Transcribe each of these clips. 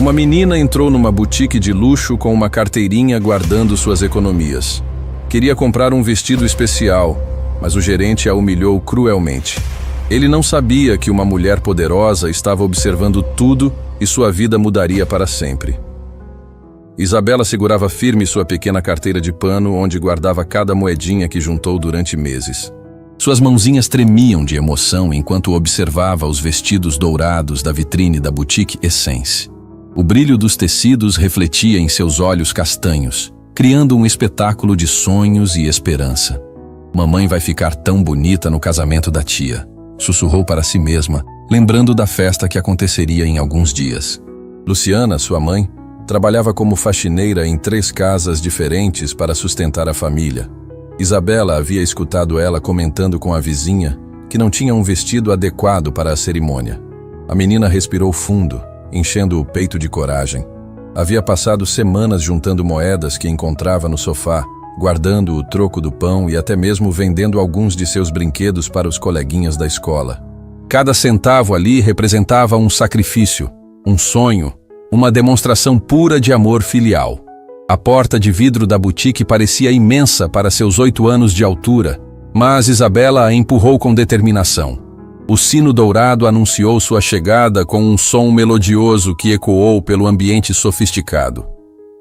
Uma menina entrou numa boutique de luxo com uma carteirinha guardando suas economias. Queria comprar um vestido especial, mas o gerente a humilhou cruelmente. Ele não sabia que uma mulher poderosa estava observando tudo e sua vida mudaria para sempre. Isabela segurava firme sua pequena carteira de pano, onde guardava cada moedinha que juntou durante meses. Suas mãozinhas tremiam de emoção enquanto observava os vestidos dourados da vitrine da boutique Essence. O brilho dos tecidos refletia em seus olhos castanhos, criando um espetáculo de sonhos e esperança. Mamãe vai ficar tão bonita no casamento da tia, sussurrou para si mesma, lembrando da festa que aconteceria em alguns dias. Luciana, sua mãe, trabalhava como faxineira em 3 casas diferentes para sustentar a família. Isabela havia escutado ela comentando com a vizinha que não tinha um vestido adequado para a cerimônia. A menina respirou fundo, enchendo o peito de coragem. Havia passado semanas juntando moedas que encontrava no sofá, guardando o troco do pão e até mesmo vendendo alguns de seus brinquedos para os coleguinhas da escola. Cada centavo ali representava um sacrifício, um sonho, uma demonstração pura de amor filial. A porta de vidro da boutique parecia imensa para seus 8 anos de altura, mas Isabela a empurrou com determinação. O sino dourado anunciou sua chegada com um som melodioso que ecoou pelo ambiente sofisticado.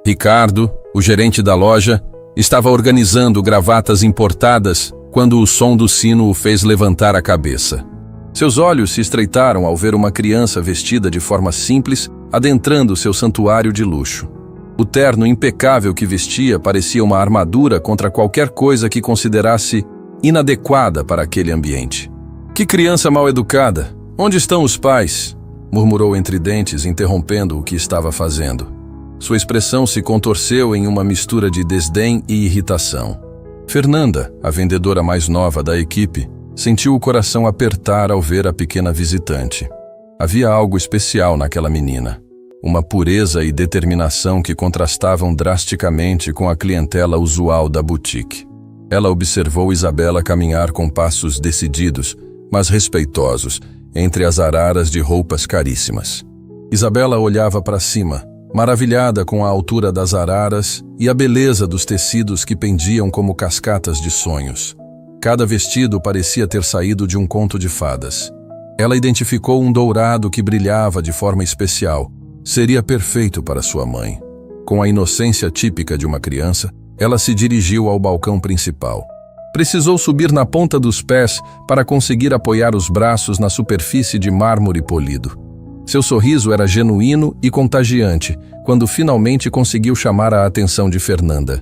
Ricardo, o gerente da loja, estava organizando gravatas importadas quando o som do sino o fez levantar a cabeça. Seus olhos se estreitaram ao ver uma criança vestida de forma simples adentrando seu santuário de luxo. O terno impecável que vestia parecia uma armadura contra qualquer coisa que considerasse inadequada para aquele ambiente. Que criança mal educada! Onde estão os pais? Murmurou entre dentes, interrompendo o que estava fazendo. Sua expressão se contorceu em uma mistura de desdém e irritação. Fernanda, a vendedora mais nova da equipe, sentiu o coração apertar ao ver a pequena visitante. Havia algo especial naquela menina. Uma pureza e determinação que contrastavam drasticamente com a clientela usual da boutique. Ela observou Isabela caminhar com passos decididos, mas respeitosos, entre as araras de roupas caríssimas. Isabela olhava para cima, maravilhada com a altura das araras e a beleza dos tecidos que pendiam como cascatas de sonhos. Cada vestido parecia ter saído de um conto de fadas. Ela identificou um dourado que brilhava de forma especial. Seria perfeito para sua mãe. Com a inocência típica de uma criança, ela se dirigiu ao balcão principal. Precisou subir na ponta dos pés para conseguir apoiar os braços na superfície de mármore polido. Seu sorriso era genuíno e contagiante quando finalmente conseguiu chamar a atenção de Fernanda.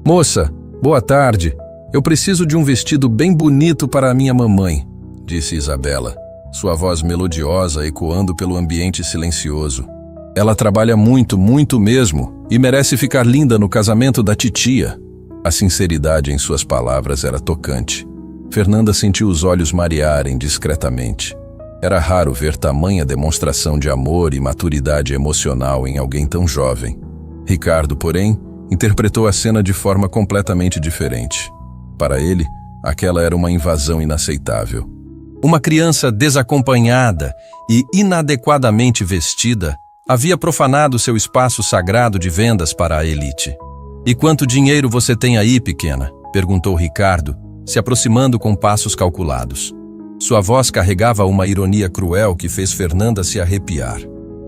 "Moça, boa tarde. Eu preciso de um vestido bem bonito para a minha mamãe", disse Isabela, sua voz melodiosa ecoando pelo ambiente silencioso. "Ela trabalha muito, muito mesmo, e merece ficar linda no casamento da titia." A sinceridade em suas palavras era tocante. Fernanda sentiu os olhos marearem discretamente. Era raro ver tamanha demonstração de amor e maturidade emocional em alguém tão jovem. Ricardo, porém, interpretou a cena de forma completamente diferente. Para ele, aquela era uma invasão inaceitável. Uma criança desacompanhada e inadequadamente vestida havia profanado seu espaço sagrado de vendas para a elite. "E quanto dinheiro você tem aí, pequena?", perguntou Ricardo, se aproximando com passos calculados. Sua voz carregava uma ironia cruel que fez Fernanda se arrepiar.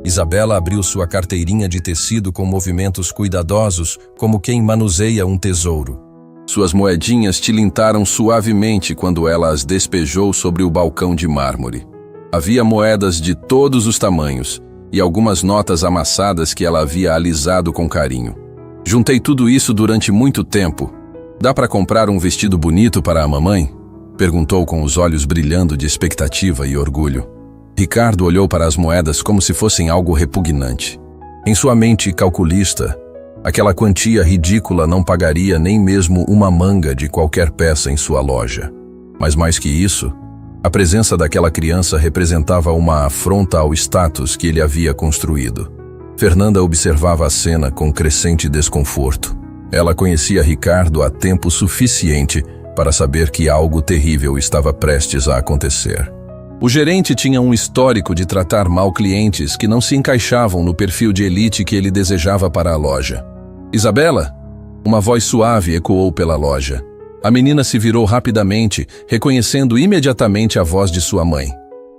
Isabela abriu sua carteirinha de tecido com movimentos cuidadosos, como quem manuseia um tesouro. Suas moedinhas tilintaram suavemente quando ela as despejou sobre o balcão de mármore. Havia moedas de todos os tamanhos, e algumas notas amassadas que ela havia alisado com carinho. "Juntei tudo isso durante muito tempo. Dá para comprar um vestido bonito para a mamãe?", perguntou com os olhos brilhando de expectativa e orgulho. Ricardo olhou para as moedas como se fossem algo repugnante. Em sua mente calculista, aquela quantia ridícula não pagaria nem mesmo uma manga de qualquer peça em sua loja. Mas mais que isso, a presença daquela criança representava uma afronta ao status que ele havia construído. Fernanda observava a cena com crescente desconforto. Ela conhecia Ricardo há tempo suficiente para saber que algo terrível estava prestes a acontecer. O gerente tinha um histórico de tratar mal clientes que não se encaixavam no perfil de elite que ele desejava para a loja. Isabela? Uma voz suave ecoou pela loja. A menina se virou rapidamente, reconhecendo imediatamente a voz de sua mãe.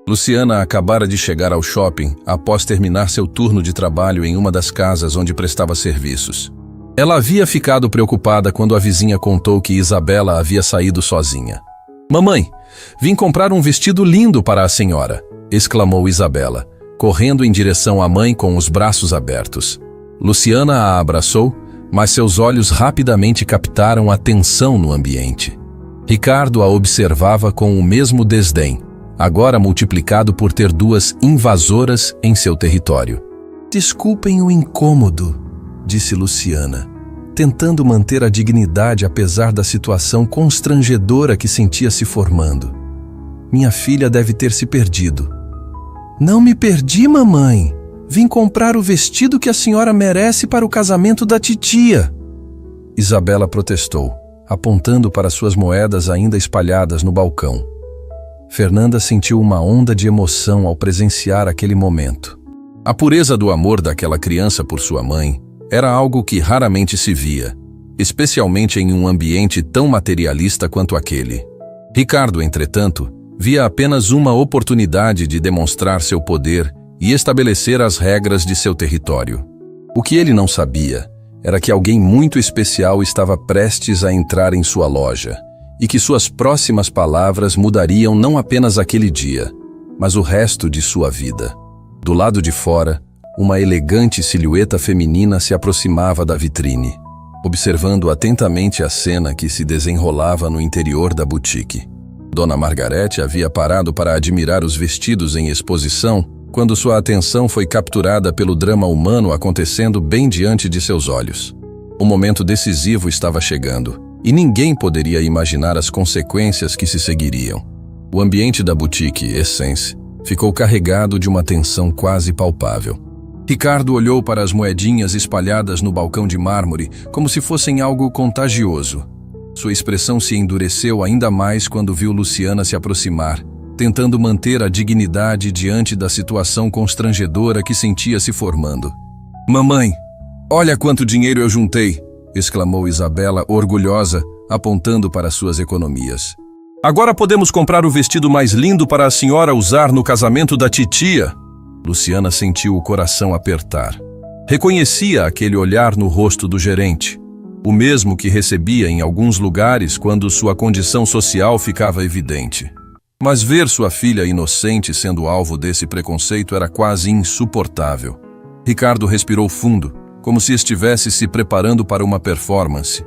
Luciana acabara de chegar ao shopping após terminar seu turno de trabalho em uma das casas onde prestava serviços. Ela havia ficado preocupada quando a vizinha contou que Isabela havia saído sozinha. «Mamãe, vim comprar um vestido lindo para a senhora», exclamou Isabela, correndo em direção à mãe com os braços abertos. Luciana a abraçou, mas seus olhos rapidamente captaram a tensão no ambiente. Ricardo a observava com o mesmo desdém, agora multiplicado por ter duas invasoras em seu território. «Desculpem o incômodo», disse Luciana, tentando manter a dignidade apesar da situação constrangedora que sentia se formando. «Minha filha deve ter se perdido». «Não me perdi, mamãe. Vim comprar o vestido que a senhora merece para o casamento da titia». Isabela protestou, apontando para suas moedas ainda espalhadas no balcão. Fernanda sentiu uma onda de emoção ao presenciar aquele momento. A pureza do amor daquela criança por sua mãe era algo que raramente se via, especialmente em um ambiente tão materialista quanto aquele. Ricardo, entretanto, via apenas uma oportunidade de demonstrar seu poder e estabelecer as regras de seu território. O que ele não sabia era que alguém muito especial estava prestes a entrar em sua loja e que suas próximas palavras mudariam não apenas aquele dia, mas o resto de sua vida. Do lado de fora, uma elegante silhueta feminina se aproximava da vitrine, observando atentamente a cena que se desenrolava no interior da boutique. Dona Margarete havia parado para admirar os vestidos em exposição quando sua atenção foi capturada pelo drama humano acontecendo bem diante de seus olhos. O momento decisivo estava chegando, e ninguém poderia imaginar as consequências que se seguiriam. O ambiente da boutique Essence ficou carregado de uma tensão quase palpável. Ricardo olhou para as moedinhas espalhadas no balcão de mármore como se fossem algo contagioso. Sua expressão se endureceu ainda mais quando viu Luciana se aproximar, tentando manter a dignidade diante da situação constrangedora que sentia se formando. «Mamãe, olha quanto dinheiro eu juntei!» exclamou Isabela, orgulhosa, apontando para suas economias. «Agora podemos comprar o vestido mais lindo para a senhora usar no casamento da titia!» Luciana sentiu o coração apertar. Reconhecia aquele olhar no rosto do gerente, o mesmo que recebia em alguns lugares quando sua condição social ficava evidente. Mas ver sua filha inocente sendo alvo desse preconceito era quase insuportável. Ricardo respirou fundo, como se estivesse se preparando para uma performance.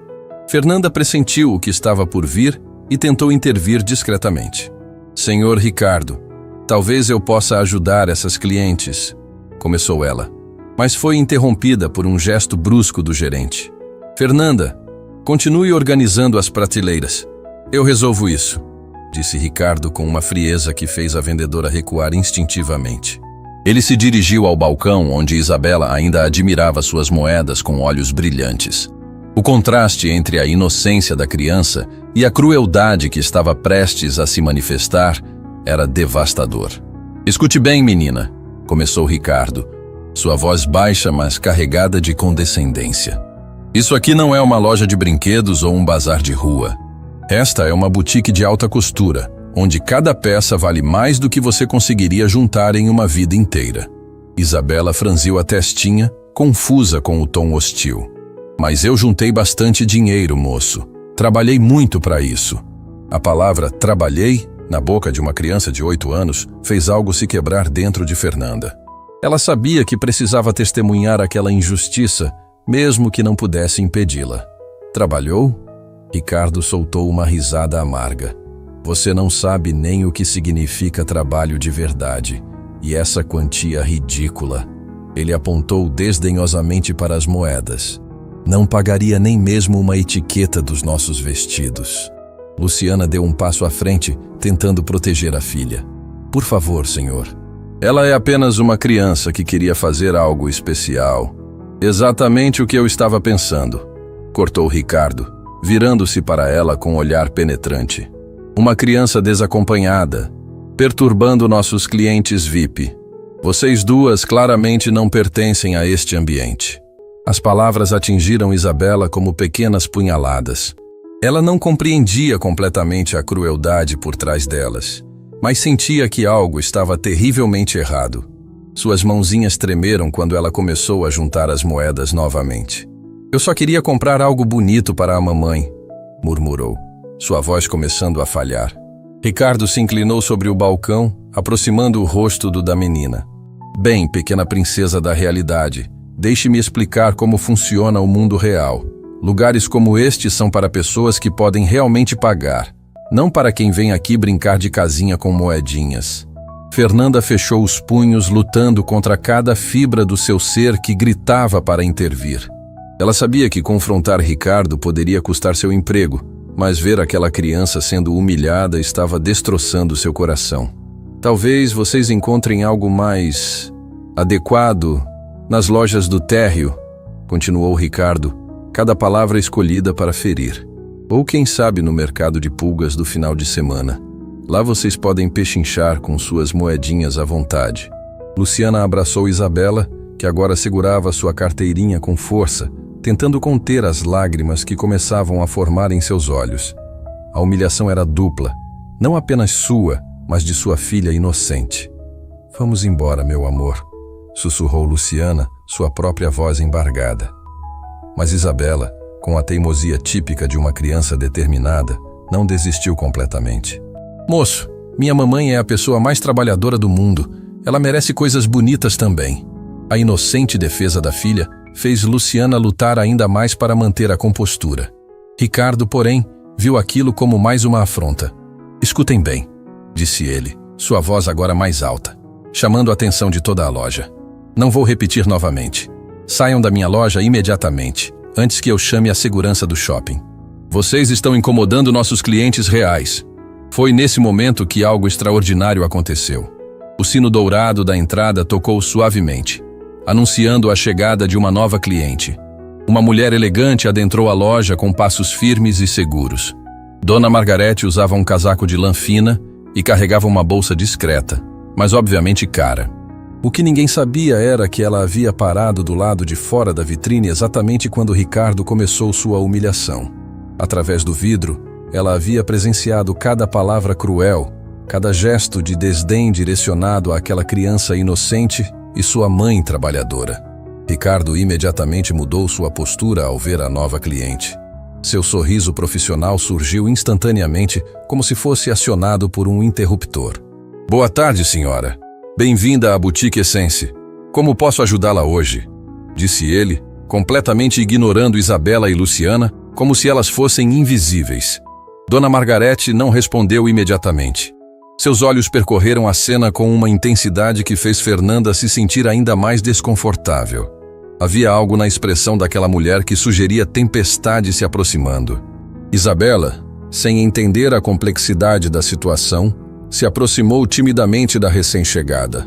Fernanda pressentiu o que estava por vir e tentou intervir discretamente. «Senhor Ricardo, talvez eu possa ajudar essas clientes», começou ela, mas foi interrompida por um gesto brusco do gerente. «Fernanda, continue organizando as prateleiras. Eu resolvo isso», disse Ricardo com uma frieza que fez a vendedora recuar instintivamente. Ele se dirigiu ao balcão onde Isabela ainda admirava suas moedas com olhos brilhantes. O contraste entre a inocência da criança e a crueldade que estava prestes a se manifestar era devastador. «Escute bem, menina», começou Ricardo, sua voz baixa mas carregada de condescendência. «Isso aqui não é uma loja de brinquedos ou um bazar de rua. Esta é uma boutique de alta costura, onde cada peça vale mais do que você conseguiria juntar em uma vida inteira». Isabela franziu a testinha, confusa com o tom hostil. «Mas eu juntei bastante dinheiro, moço. Trabalhei muito para isso». A palavra «trabalhei», na boca de uma criança de 8 anos, fez algo se quebrar dentro de Fernanda. Ela sabia que precisava testemunhar aquela injustiça, mesmo que não pudesse impedi-la. «Trabalhou?» Ricardo soltou uma risada amarga. «Você não sabe nem o que significa trabalho de verdade. E essa quantia ridícula». Ele apontou desdenhosamente para as moedas. «Não pagaria nem mesmo uma etiqueta dos nossos vestidos». Luciana deu um passo à frente, tentando proteger a filha. «Por favor, senhor. Ela é apenas uma criança que queria fazer algo especial. Exatamente o que eu estava pensando», cortou Ricardo, virando-se para ela com um olhar penetrante. «Uma criança desacompanhada, perturbando nossos clientes VIP. Vocês duas claramente não pertencem a este ambiente. As palavras atingiram Isabela como pequenas punhaladas. Ela não compreendia completamente a crueldade por trás delas, mas sentia que algo estava terrivelmente errado. Suas mãozinhas tremeram quando ela começou a juntar as moedas novamente. Eu só queria comprar algo bonito para a mamãe, murmurou, sua voz começando a falhar. Ricardo se inclinou sobre o balcão, aproximando o rosto da menina. Bem, pequena princesa da realidade, deixe-me explicar como funciona o mundo real. Lugares como este são para pessoas que podem realmente pagar, não para quem vem aqui brincar de casinha com moedinhas. Fernanda fechou os punhos, lutando contra cada fibra do seu ser que gritava para intervir. Ela sabia que confrontar Ricardo poderia custar seu emprego, mas ver aquela criança sendo humilhada estava destroçando seu coração. Talvez vocês encontrem algo mais adequado nas lojas do térreo, continuou Ricardo, cada palavra escolhida para ferir. Ou quem sabe no mercado de pulgas do final de semana. Lá vocês podem pechinchar com suas moedinhas à vontade. Luciana abraçou Isabela, que agora segurava sua carteirinha com força, tentando conter as lágrimas que começavam a formar em seus olhos. A humilhação era dupla, não apenas sua, mas de sua filha inocente. Vamos embora, meu amor, sussurrou Luciana, sua própria voz embargada. Mas Isabela, com a teimosia típica de uma criança determinada, não desistiu completamente. Moço, minha mamãe é a pessoa mais trabalhadora do mundo. Ela merece coisas bonitas também. A inocente defesa da filha fez Luciana lutar ainda mais para manter a compostura. Ricardo, porém, viu aquilo como mais uma afronta. Escutem bem, disse ele, sua voz agora mais alta, chamando a atenção de toda a loja. Não vou repetir novamente. Saiam da minha loja imediatamente, antes que eu chame a segurança do shopping. Vocês estão incomodando nossos clientes reais. Foi nesse momento que algo extraordinário aconteceu. O sino dourado da entrada tocou suavemente, anunciando a chegada de uma nova cliente. Uma mulher elegante adentrou a loja com passos firmes e seguros. Dona Margarete usava um casaco de lã fina e carregava uma bolsa discreta, mas obviamente cara. O que ninguém sabia era que ela havia parado do lado de fora da vitrine exatamente quando Ricardo começou sua humilhação. Através do vidro, ela havia presenciado cada palavra cruel, cada gesto de desdém direcionado àquela criança inocente e sua mãe trabalhadora. Ricardo imediatamente mudou sua postura ao ver a nova cliente. Seu sorriso profissional surgiu instantaneamente, como se fosse acionado por um interruptor. Boa tarde, senhora. Bem-vinda à Boutique Essence. Como posso ajudá-la hoje? Disse ele, completamente ignorando Isabela e Luciana, como se elas fossem invisíveis. Dona Margarete não respondeu imediatamente. Seus olhos percorreram a cena com uma intensidade que fez Fernanda se sentir ainda mais desconfortável. Havia algo na expressão daquela mulher que sugeria tempestade se aproximando. Isabela, sem entender a complexidade da situação, se aproximou timidamente da recém-chegada.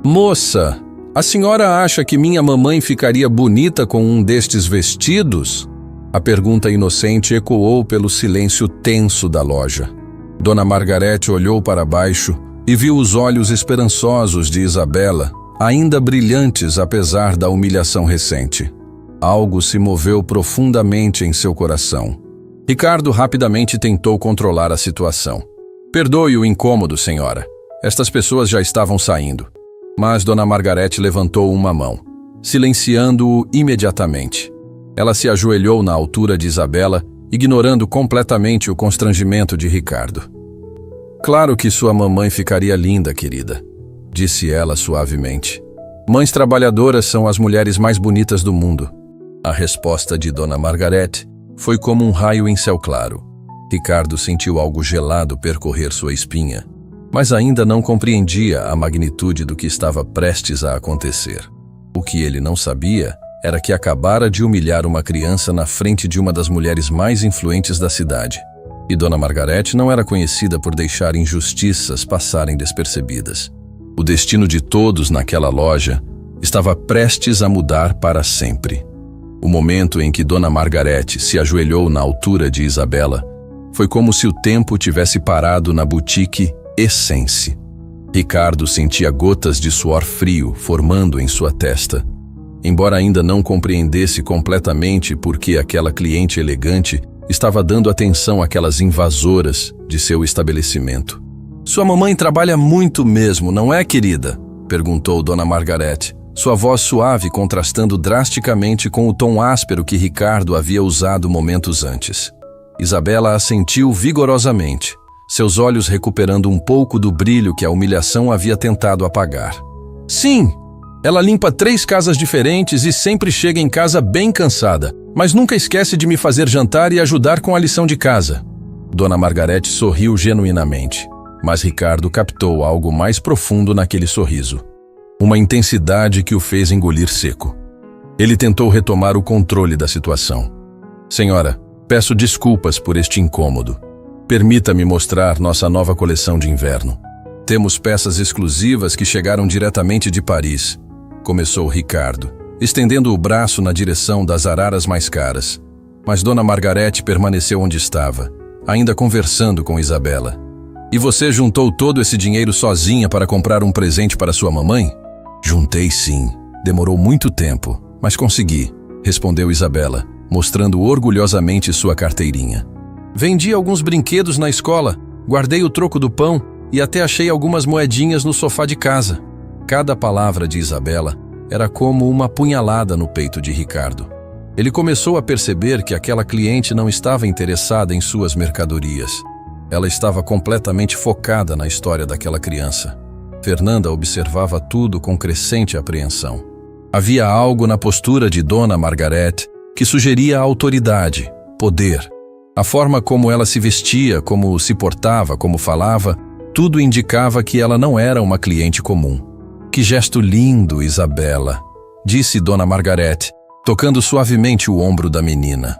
Moça, a senhora acha que minha mamãe ficaria bonita com um destes vestidos? A pergunta inocente ecoou pelo silêncio tenso da loja. Dona Margarete olhou para baixo e viu os olhos esperançosos de Isabela, ainda brilhantes apesar da humilhação recente. Algo se moveu profundamente em seu coração. Ricardo rapidamente tentou controlar a situação. Perdoe o incômodo, senhora. Estas pessoas já estavam saindo. Mas Dona Margarete levantou uma mão, silenciando-o imediatamente. Ela se ajoelhou na altura de Isabela, ignorando completamente o constrangimento de Ricardo. Claro que sua mamãe ficaria linda, querida, disse ela suavemente. Mães trabalhadoras são as mulheres mais bonitas do mundo. A resposta de Dona Margarete foi como um raio em céu claro. Ricardo sentiu algo gelado percorrer sua espinha, mas ainda não compreendia a magnitude do que estava prestes a acontecer. O que ele não sabia era que acabara de humilhar uma criança na frente de uma das mulheres mais influentes da cidade. E Dona Margarete não era conhecida por deixar injustiças passarem despercebidas. O destino de todos naquela loja estava prestes a mudar para sempre. O momento em que Dona Margarete se ajoelhou na altura de Isabela foi como se o tempo tivesse parado na Boutique Essence. Ricardo sentia gotas de suor frio formando em sua testa. Embora ainda não compreendesse completamente por que aquela cliente elegante estava dando atenção àquelas invasoras de seu estabelecimento. "Sua mamãe trabalha muito mesmo, não é, querida?" perguntou Dona Margarete, sua voz suave contrastando drasticamente com o tom áspero que Ricardo havia usado momentos antes. Isabela assentiu vigorosamente, seus olhos recuperando um pouco do brilho que a humilhação havia tentado apagar. "Sim, ela limpa 3 casas diferentes e sempre chega em casa bem cansada, mas nunca esquece de me fazer jantar e ajudar com a lição de casa." Dona Margarete sorriu genuinamente, mas Ricardo captou algo mais profundo naquele sorriso. Uma intensidade que o fez engolir seco. Ele tentou retomar o controle da situação. "Senhora, peço desculpas por este incômodo. Permita-me mostrar nossa nova coleção de inverno. Temos peças exclusivas que chegaram diretamente de Paris", começou Ricardo, estendendo o braço na direção das araras mais caras. Mas Dona Margarete permaneceu onde estava, ainda conversando com Isabela. "E você juntou todo esse dinheiro sozinha para comprar um presente para sua mamãe?" "Juntei sim. Demorou muito tempo, mas consegui", respondeu Isabela, mostrando orgulhosamente sua carteirinha. "Vendi alguns brinquedos na escola, guardei o troco do pão e até achei algumas moedinhas no sofá de casa." Cada palavra de Isabela era como uma punhalada no peito de Ricardo. Ele começou a perceber que aquela cliente não estava interessada em suas mercadorias. Ela estava completamente focada na história daquela criança. Fernanda observava tudo com crescente apreensão. Havia algo na postura de Dona Margarete que sugeria autoridade, poder. A forma como ela se vestia, como se portava, como falava, tudo indicava que ela não era uma cliente comum. "Que gesto lindo, Isabela", disse Dona Margarete, tocando suavemente o ombro da menina.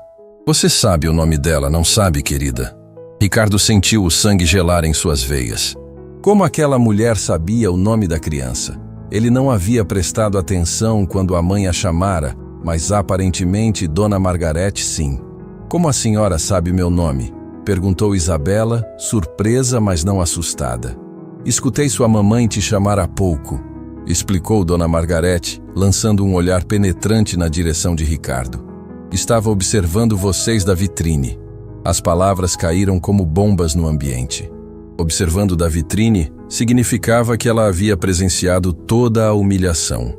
"Você sabe o nome dela, não sabe, querida?" Ricardo sentiu o sangue gelar em suas veias. Como aquela mulher sabia o nome da criança? Ele não havia prestado atenção quando a mãe a chamara, mas aparentemente Dona Margarete sim. "Como a senhora sabe meu nome?" perguntou Isabela, surpresa, mas não assustada. "Escutei sua mamãe te chamar há pouco", explicou Dona Margarete, lançando um olhar penetrante na direção de Ricardo. "Estava observando vocês da vitrine." As palavras caíram como bombas no ambiente. Observando da vitrine significava que ela havia presenciado toda a humilhação.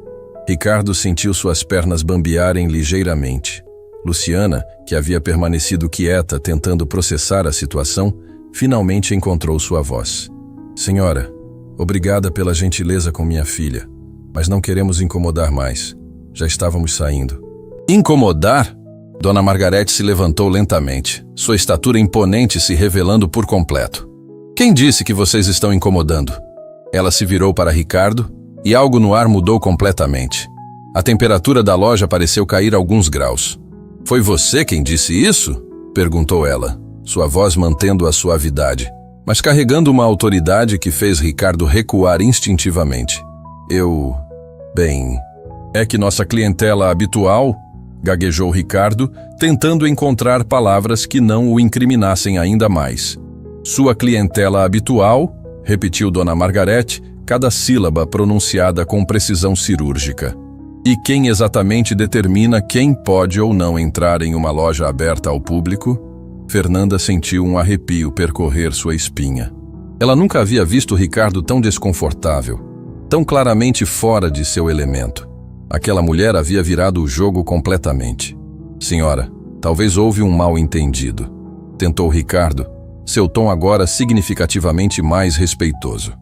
Ricardo sentiu suas pernas bambearem ligeiramente. Luciana, que havia permanecido quieta tentando processar a situação, finalmente encontrou sua voz. "Senhora, obrigada pela gentileza com minha filha, mas não queremos incomodar mais. Já estávamos saindo." "Incomodar?" Dona Margarete se levantou lentamente, sua estatura imponente se revelando por completo. "Quem disse que vocês estão incomodando?" Ela se virou para Ricardo e algo no ar mudou completamente. A temperatura da loja pareceu cair alguns graus. "Foi você quem disse isso?" perguntou ela, sua voz mantendo a suavidade, mas carregando uma autoridade que fez Ricardo recuar instintivamente. Bem, é que nossa clientela habitual", gaguejou Ricardo, tentando encontrar palavras que não o incriminassem ainda mais. "Sua clientela habitual", repetiu Dona Margarete, cada sílaba pronunciada com precisão cirúrgica. "E quem exatamente determina quem pode ou não entrar em uma loja aberta ao público?" Fernanda sentiu um arrepio percorrer sua espinha. Ela nunca havia visto Ricardo tão desconfortável, tão claramente fora de seu elemento. Aquela mulher havia virado o jogo completamente. "Senhora, talvez houve um mal-entendido", tentou Ricardo, seu tom agora significativamente mais respeitoso.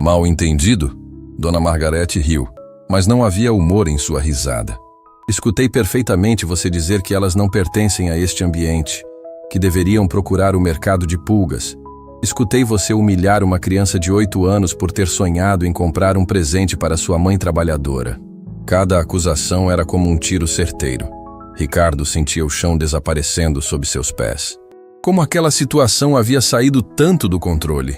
"Mal-entendido?" Dona Margarete riu, mas não havia humor em sua risada. "Escutei perfeitamente você dizer que elas não pertencem a este ambiente, que deveriam procurar o mercado de pulgas. Escutei você humilhar uma criança de 8 anos por ter sonhado em comprar um presente para sua mãe trabalhadora." Cada acusação era como um tiro certeiro. Ricardo sentia o chão desaparecendo sob seus pés. Como aquela situação havia saído tanto do controle?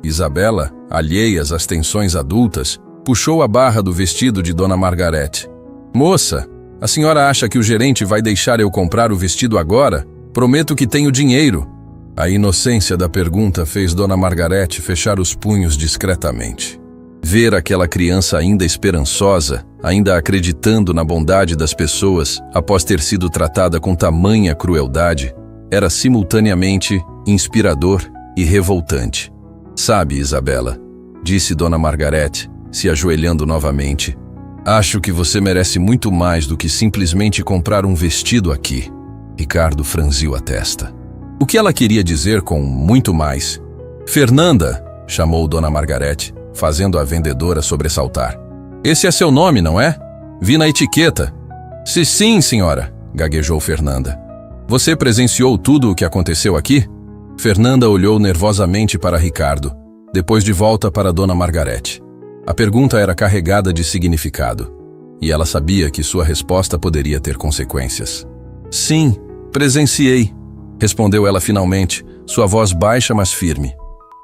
Isabela, alheia às tensões adultas, puxou a barra do vestido de Dona Margarete. "Moça, a senhora acha que o gerente vai deixar eu comprar o vestido agora? Prometo que tenho dinheiro." A inocência da pergunta fez Dona Margarete fechar os punhos discretamente. Ver aquela criança ainda esperançosa, ainda acreditando na bondade das pessoas após ter sido tratada com tamanha crueldade, era simultaneamente inspirador e revoltante. Sabe, Isabela, disse Dona Margarete, se ajoelhando novamente, acho que você merece muito mais do que simplesmente comprar um vestido aqui. Ricardo franziu a testa. O que ela queria dizer com muito mais? Fernanda, chamou Dona Margarete, fazendo a vendedora sobressaltar. Esse é seu nome, não é? Vi na etiqueta. Sim, senhora, gaguejou Fernanda. Você presenciou tudo o que aconteceu aqui? Fernanda olhou nervosamente para Ricardo, depois de volta para Dona Margarete. A pergunta era carregada de significado, e ela sabia que sua resposta poderia ter consequências. Sim, presenciei, respondeu ela finalmente, sua voz baixa mas firme.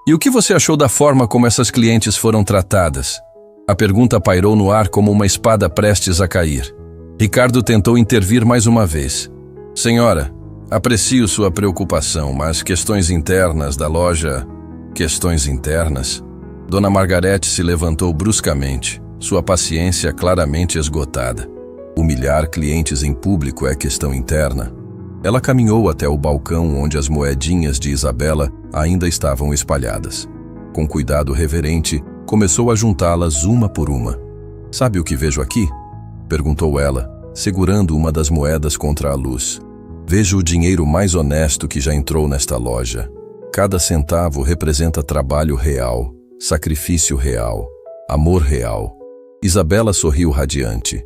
E o que você achou da forma como essas clientes foram tratadas? A pergunta pairou no ar como uma espada prestes a cair. Ricardo tentou intervir mais uma vez. Senhora, aprecio sua preocupação, mas questões internas da loja... Questões internas? Dona Margarete se levantou bruscamente, sua paciência claramente esgotada. Humilhar clientes em público é questão interna. Ela caminhou até o balcão onde as moedinhas de Isabela ainda estavam espalhadas. Com cuidado reverente, começou a juntá-las uma por uma. Sabe o que vejo aqui? Perguntou ela, segurando uma das moedas contra a luz. Vejo o dinheiro mais honesto que já entrou nesta loja. Cada centavo representa trabalho real, sacrifício real, amor real. Isabela sorriu radiante.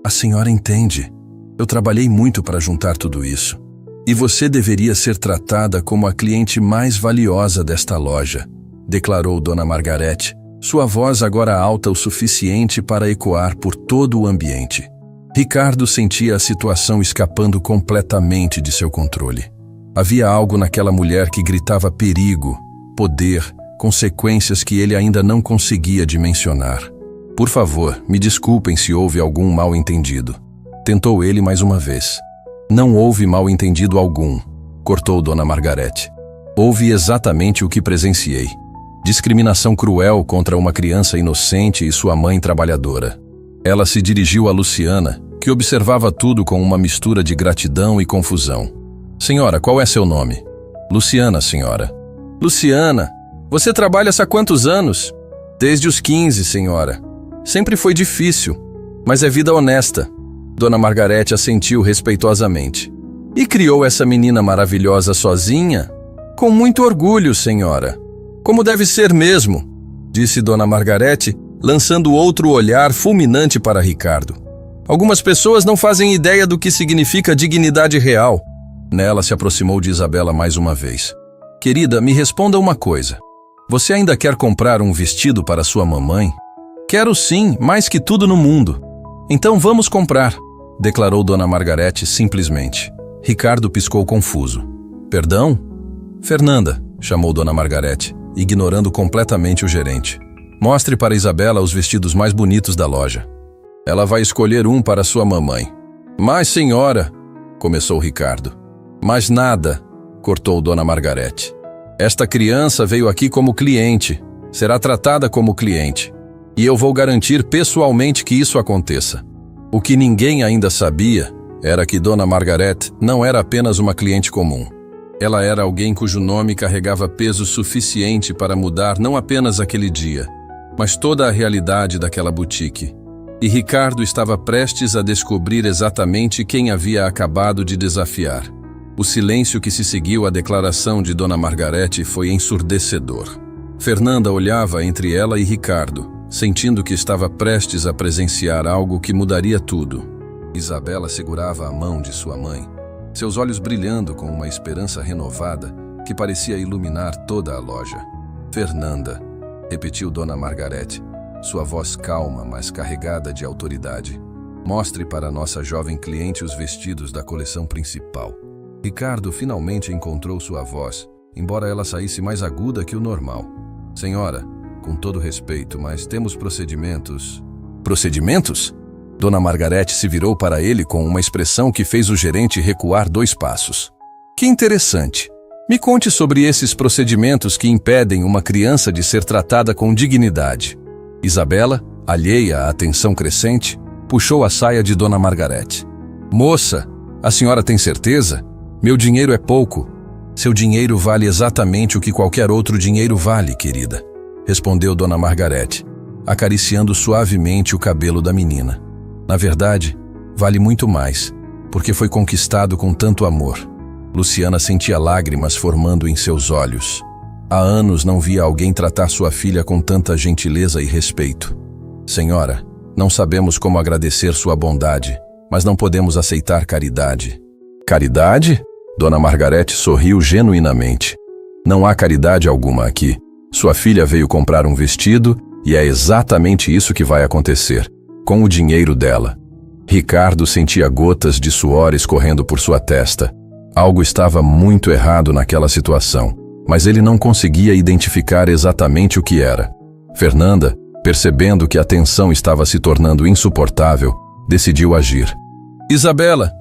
A senhora entende. Eu trabalhei muito para juntar tudo isso. E você deveria ser tratada como a cliente mais valiosa desta loja, declarou Dona Margarete, sua voz agora alta o suficiente para ecoar por todo o ambiente. Ricardo sentia a situação escapando completamente de seu controle. Havia algo naquela mulher que gritava perigo, poder, consequências que ele ainda não conseguia dimensionar. Por favor, me desculpem se houve algum mal-entendido. Tentou ele mais uma vez. Não houve mal-entendido algum, cortou Dona Margarete. Houve exatamente o que presenciei. Discriminação cruel contra uma criança inocente e sua mãe trabalhadora. Ela se dirigiu a Luciana, que observava tudo com uma mistura de gratidão e confusão. Senhora, qual é seu nome? Luciana, senhora. Luciana, você trabalha há quantos anos? Desde os 15, senhora. Sempre foi difícil, mas é vida honesta. Dona Margarete assentiu respeitosamente. E criou essa menina maravilhosa sozinha? Com muito orgulho, senhora. Como deve ser mesmo, disse Dona Margarete, lançando outro olhar fulminante para Ricardo. Algumas pessoas não fazem ideia do que significa dignidade real. Nela se aproximou de Isabela mais uma vez. Querida, me responda uma coisa. Você ainda quer comprar um vestido para sua mamãe? Quero sim, mais que tudo no mundo. Então vamos comprar, declarou Dona Margarete simplesmente. Ricardo piscou confuso. Perdão? Fernanda, chamou Dona Margarete, ignorando completamente o gerente. Mostre para Isabela os vestidos mais bonitos da loja. Ela vai escolher um para sua mamãe. Mas, senhora, começou Ricardo. Mas nada, cortou Dona Margarete. Esta criança veio aqui como cliente, será tratada como cliente. E eu vou garantir pessoalmente que isso aconteça. O que ninguém ainda sabia era que Dona Margarete não era apenas uma cliente comum. Ela era alguém cujo nome carregava peso suficiente para mudar não apenas aquele dia, mas toda a realidade daquela boutique. E Ricardo estava prestes a descobrir exatamente quem havia acabado de desafiar. O silêncio que se seguiu à declaração de Dona Margarete foi ensurdecedor. Fernanda olhava entre ela e Ricardo, sentindo que estava prestes a presenciar algo que mudaria tudo. Isabela segurava a mão de sua mãe, seus olhos brilhando com uma esperança renovada que parecia iluminar toda a loja. Fernanda, repetiu Dona Margarete, sua voz calma, mas carregada de autoridade. Mostre para nossa jovem cliente os vestidos da coleção principal. Ricardo finalmente encontrou sua voz, embora ela saísse mais aguda que o normal. Senhora, com todo respeito, mas temos procedimentos... Procedimentos? Dona Margarete se virou para ele com uma expressão que fez o gerente recuar 2 passos. Que interessante. Me conte sobre esses procedimentos que impedem uma criança de ser tratada com dignidade. Isabela, alheia à tensão crescente, puxou a saia de Dona Margarete. Moça, a senhora tem certeza? Meu dinheiro é pouco. Seu dinheiro vale exatamente o que qualquer outro dinheiro vale, querida, respondeu Dona Margarete, acariciando suavemente o cabelo da menina. Na verdade, vale muito mais, porque foi conquistado com tanto amor. Luciana sentia lágrimas formando em seus olhos. Há anos não via alguém tratar sua filha com tanta gentileza e respeito. Senhora, não sabemos como agradecer sua bondade, mas não podemos aceitar caridade. Caridade? Dona Margarete sorriu genuinamente. Não há caridade alguma aqui. Sua filha veio comprar um vestido e é exatamente isso que vai acontecer, com o dinheiro dela. Ricardo sentia gotas de suor escorrendo por sua testa. Algo estava muito errado naquela situação, mas ele não conseguia identificar exatamente o que era. Fernanda, percebendo que a tensão estava se tornando insuportável, decidiu agir. Isabela,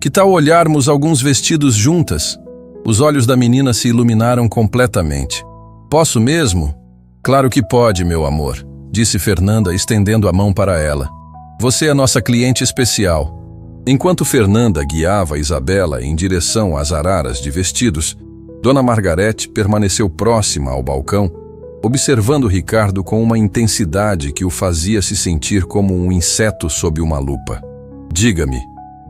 que tal olharmos alguns vestidos juntas? Os olhos da menina se iluminaram completamente. Posso mesmo? Claro que pode, meu amor, disse Fernanda, estendendo a mão para ela. Você é nossa cliente especial. Enquanto Fernanda guiava Isabela em direção às araras de vestidos, Dona Margarete permaneceu próxima ao balcão, observando Ricardo com uma intensidade que o fazia se sentir como um inseto sob uma lupa. Diga-me,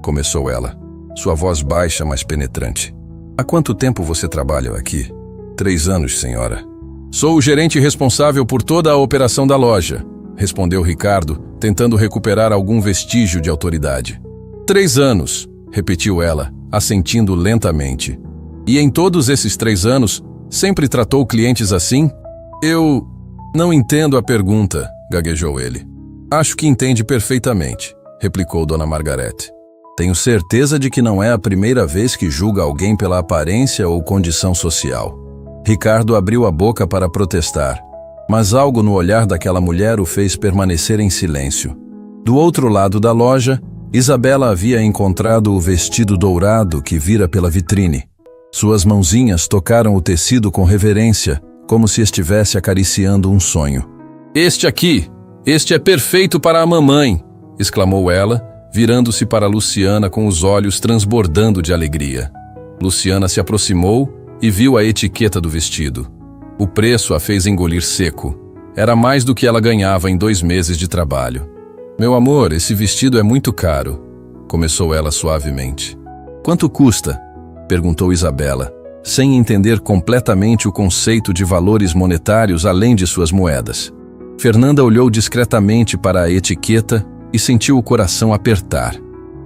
começou ela, sua voz baixa, mas penetrante. Há quanto tempo você trabalha aqui? 3 anos, senhora. Sou o gerente responsável por toda a operação da loja, respondeu Ricardo, tentando recuperar algum vestígio de autoridade. 3 anos, repetiu ela, assentindo lentamente. E em todos esses 3 anos, sempre tratou clientes assim? Eu não entendo a pergunta, gaguejou ele. Acho que entende perfeitamente, replicou Dona Margarete. Tenho certeza de que não é a primeira vez que julga alguém pela aparência ou condição social. Ricardo abriu a boca para protestar, mas algo no olhar daquela mulher o fez permanecer em silêncio. Do outro lado da loja, Isabela havia encontrado o vestido dourado que vira pela vitrine. Suas mãozinhas tocaram o tecido com reverência, como se estivesse acariciando um sonho. Este é perfeito para a mamãe, exclamou ela, virando-se para Luciana com os olhos transbordando de alegria. Luciana se aproximou e viu a etiqueta do vestido. O preço a fez engolir seco. Era mais do que ela ganhava em 2 meses de trabalho. Meu amor, esse vestido é muito caro, começou ela suavemente. Quanto custa? Perguntou Isabela, sem entender completamente o conceito de valores monetários além de suas moedas. Fernanda olhou discretamente para a etiqueta e sentiu o coração apertar.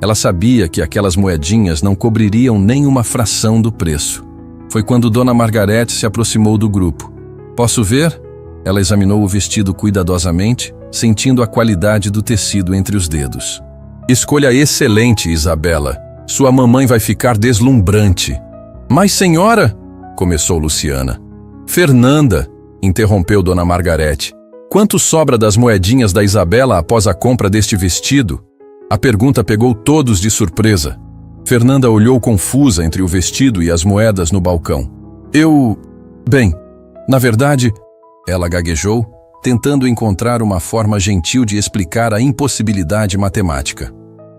Ela sabia que aquelas moedinhas não cobririam nem uma fração do preço. Foi quando Dona Margarete se aproximou do grupo. Posso ver? Ela examinou o vestido cuidadosamente, sentindo a qualidade do tecido entre os dedos. Escolha excelente, Isabela. Sua mamãe vai ficar deslumbrante. Mas, senhora, começou Luciana. Fernanda, interrompeu Dona Margarete. Quanto sobra das moedinhas da Isabela após a compra deste vestido? A pergunta pegou todos de surpresa. Fernanda olhou confusa entre o vestido e as moedas no balcão. Bem, na verdade, ela gaguejou, tentando encontrar uma forma gentil de explicar a impossibilidade matemática.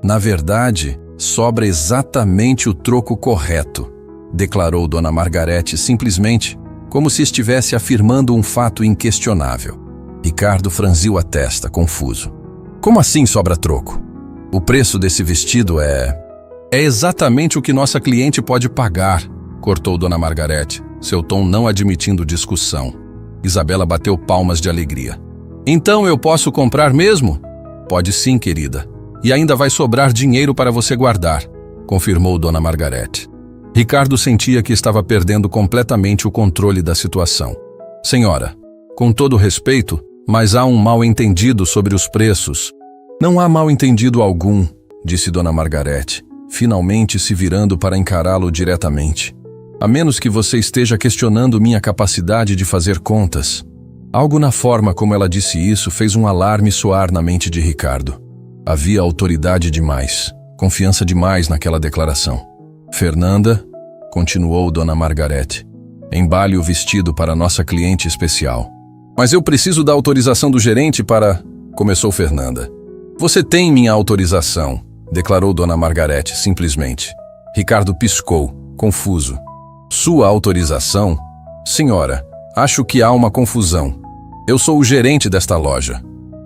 Na verdade, sobra exatamente o troco correto, declarou Dona Margarete simplesmente, como se estivesse afirmando um fato inquestionável. Ricardo franziu a testa, confuso. Como assim sobra troco? O preço desse vestido é exatamente o que nossa cliente pode pagar, cortou Dona Margarete, seu tom não admitindo discussão. Isabela bateu palmas de alegria. Então eu posso comprar mesmo? Pode sim, querida. E ainda vai sobrar dinheiro para você guardar, confirmou Dona Margarete. Ricardo sentia que estava perdendo completamente o controle da situação. Senhora, com todo respeito, mas há um mal-entendido sobre os preços. Não há mal-entendido algum, disse Dona Margarete, finalmente se virando para encará-lo diretamente. A menos que você esteja questionando minha capacidade de fazer contas. Algo na forma como ela disse isso fez um alarme soar na mente de Ricardo. Havia autoridade demais, confiança demais naquela declaração. Fernanda, continuou Dona Margarete, embale o vestido para nossa cliente especial. Mas eu preciso da autorização do gerente para... Começou Fernanda. Você tem minha autorização, declarou Dona Margarete simplesmente. Ricardo piscou, confuso. Sua autorização? Senhora, acho que há uma confusão. Eu sou o gerente desta loja.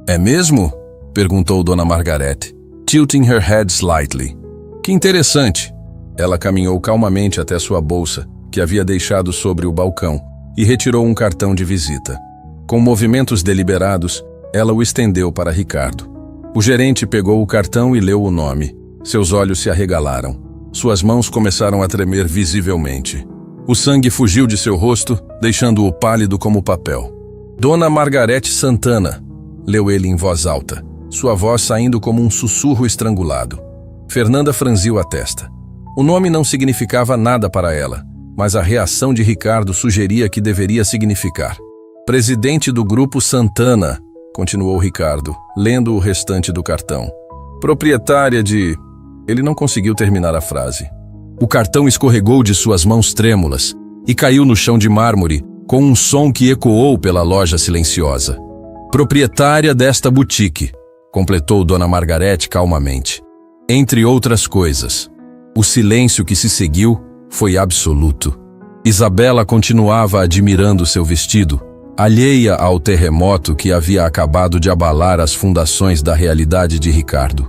É mesmo? Perguntou Dona Margarete, tilting her head slightly. Que interessante. Ela caminhou calmamente até sua bolsa, que havia deixado sobre o balcão, e retirou um cartão de visita. Com movimentos deliberados, ela o estendeu para Ricardo. O gerente pegou o cartão e leu o nome. Seus olhos se arregalaram. Suas mãos começaram a tremer visivelmente. O sangue fugiu de seu rosto, deixando-o pálido como papel. Dona Margarete Santana, leu ele em voz alta, sua voz saindo como um sussurro estrangulado. Fernanda franziu a testa. O nome não significava nada para ela, mas a reação de Ricardo sugeria que deveria significar. Presidente do Grupo Santana, continuou Ricardo, lendo o restante do cartão. Proprietária de... Ele não conseguiu terminar a frase. O cartão escorregou de suas mãos trêmulas e caiu no chão de mármore com um som que ecoou pela loja silenciosa. Proprietária desta boutique, completou Dona Margarete calmamente. Entre outras coisas. O silêncio que se seguiu foi absoluto. Isabela continuava admirando seu vestido, alheia ao terremoto que havia acabado de abalar as fundações da realidade de Ricardo.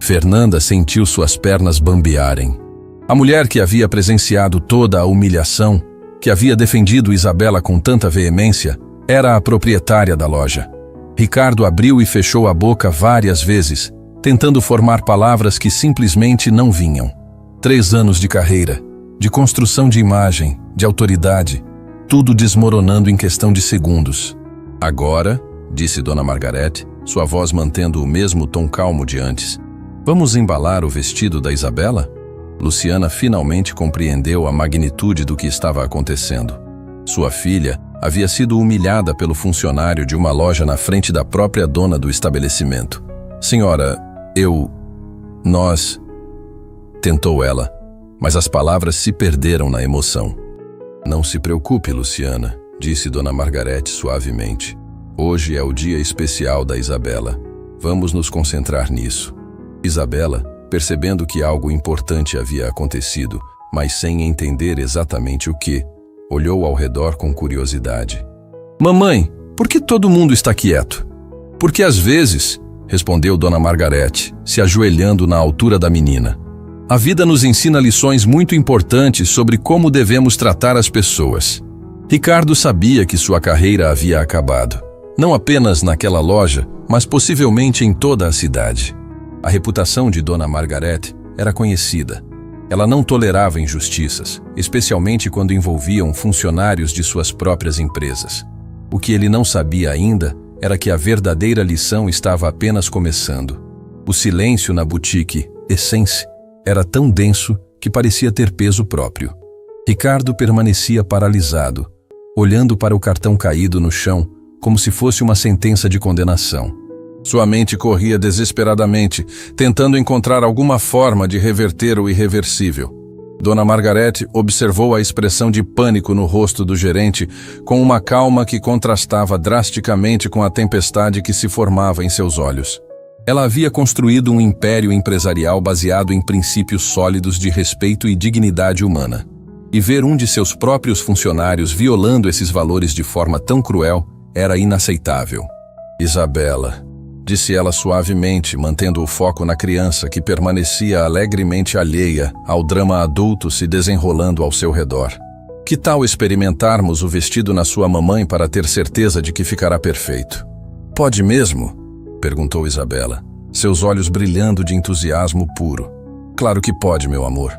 Fernanda sentiu suas pernas bambearem. A mulher que havia presenciado toda a humilhação, que havia defendido Isabela com tanta veemência, era a proprietária da loja. Ricardo abriu e fechou a boca várias vezes, tentando formar palavras que simplesmente não vinham. 3 anos de carreira, de construção de imagem, de autoridade, tudo desmoronando em questão de segundos. Agora, disse Dona Margarete, sua voz mantendo o mesmo tom calmo de antes, vamos embalar o vestido da Isabela? Luciana finalmente compreendeu a magnitude do que estava acontecendo. Sua filha havia sido humilhada pelo funcionário de uma loja na frente da própria dona do estabelecimento. Senhora, nós... Tentou ela, mas as palavras se perderam na emoção. Não se preocupe, Luciana, disse Dona Margarete suavemente. Hoje é o dia especial da Isabela. Vamos nos concentrar nisso. Isabela, percebendo que algo importante havia acontecido, mas sem entender exatamente o que, olhou ao redor com curiosidade. Mamãe, por que todo mundo está quieto? Porque às vezes, respondeu Dona Margarete, se ajoelhando na altura da menina. A vida nos ensina lições muito importantes sobre como devemos tratar as pessoas. Ricardo sabia que sua carreira havia acabado. Não apenas naquela loja, mas possivelmente em toda a cidade. A reputação de Dona Margarete era conhecida. Ela não tolerava injustiças, especialmente quando envolviam funcionários de suas próprias empresas. O que ele não sabia ainda era que a verdadeira lição estava apenas começando. O silêncio na boutique Essence era tão denso que parecia ter peso próprio. Ricardo permanecia paralisado, olhando para o cartão caído no chão, como se fosse uma sentença de condenação. Sua mente corria desesperadamente, tentando encontrar alguma forma de reverter o irreversível. Dona Margarete observou a expressão de pânico no rosto do gerente, com uma calma que contrastava drasticamente com a tempestade que se formava em seus olhos. Ela havia construído um império empresarial baseado em princípios sólidos de respeito e dignidade humana. E ver um de seus próprios funcionários violando esses valores de forma tão cruel era inaceitável. Isabela, disse ela suavemente, mantendo o foco na criança que permanecia alegremente alheia ao drama adulto se desenrolando ao seu redor. Que tal experimentarmos o vestido na sua mamãe para ter certeza de que ficará perfeito? Pode mesmo? Perguntou Isabela, seus olhos brilhando de entusiasmo puro. Claro que pode, meu amor.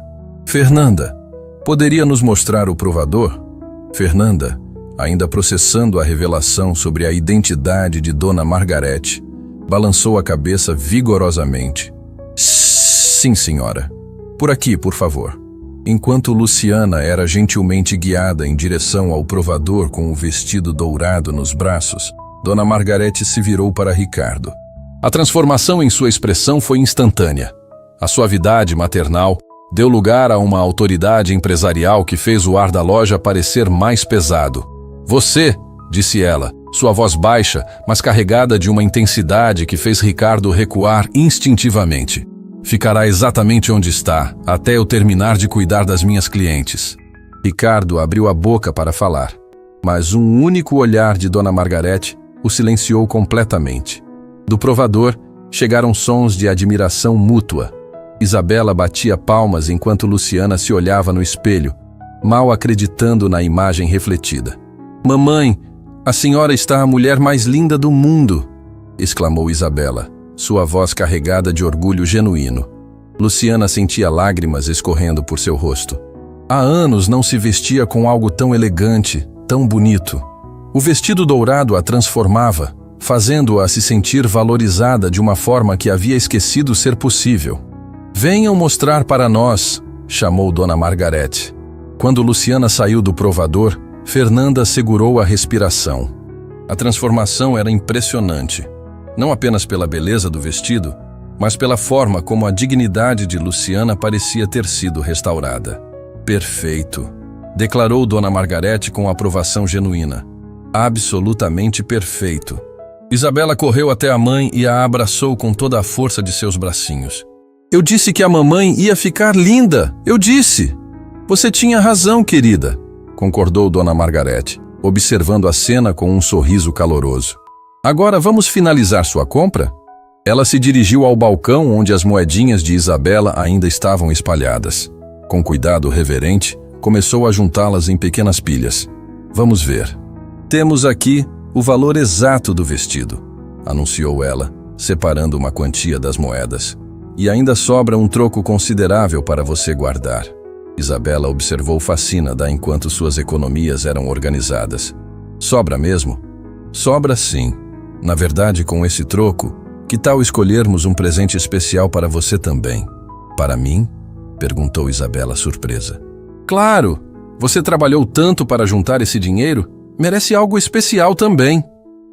Fernanda, poderia nos mostrar o provador? Fernanda, ainda processando a revelação sobre a identidade de Dona Margarete, balançou a cabeça vigorosamente. Sim, senhora. Por aqui, por favor. Enquanto Luciana era gentilmente guiada em direção ao provador com o vestido dourado nos braços, Dona Margarete se virou para Ricardo. A transformação em sua expressão foi instantânea. A suavidade maternal deu lugar a uma autoridade empresarial que fez o ar da loja parecer mais pesado. Você, disse ela, Sua voz baixa, mas carregada de uma intensidade que fez Ricardo recuar instintivamente. Ficará exatamente onde está, até eu terminar de cuidar das minhas clientes. Ricardo abriu a boca para falar, mas um único olhar de Dona Margarete o silenciou completamente. Do provador, chegaram sons de admiração mútua. Isabela batia palmas enquanto Luciana se olhava no espelho, mal acreditando na imagem refletida. "Mamãe, a senhora está a mulher mais linda do mundo!" exclamou Isabela, sua voz carregada de orgulho genuíno. Luciana sentia lágrimas escorrendo por seu rosto. Há anos não se vestia com algo tão elegante, tão bonito. O vestido dourado a transformava, fazendo-a se sentir valorizada de uma forma que havia esquecido ser possível. "Venham mostrar para nós", chamou Dona Margarete. Quando Luciana saiu do provador, Fernanda segurou a respiração. A transformação era impressionante, não apenas pela beleza do vestido, mas pela forma como a dignidade de Luciana parecia ter sido restaurada. "Perfeito", declarou Dona Margarete com aprovação genuína. "Absolutamente perfeito." Isabela correu até a mãe e a abraçou com toda a força de seus bracinhos. "Eu disse que a mamãe ia ficar linda! Eu disse!" "Você tinha razão, querida", concordou Dona Margarete, observando a cena com um sorriso caloroso. "Agora vamos finalizar sua compra?" Ela se dirigiu ao balcão onde as moedinhas de Isabela ainda estavam espalhadas. Com cuidado reverente, começou a juntá-las em pequenas pilhas. "Vamos ver. Temos aqui o valor exato do vestido", anunciou ela, separando uma quantia das moedas. "E ainda sobra um troco considerável para você guardar." Isabela observou fascinada enquanto suas economias eram organizadas. "Sobra mesmo?" "Sobra sim. Na verdade, com esse troco, que tal escolhermos um presente especial para você também?" "Para mim?" perguntou Isabela surpresa. "Claro! Você trabalhou tanto para juntar esse dinheiro? Merece algo especial também."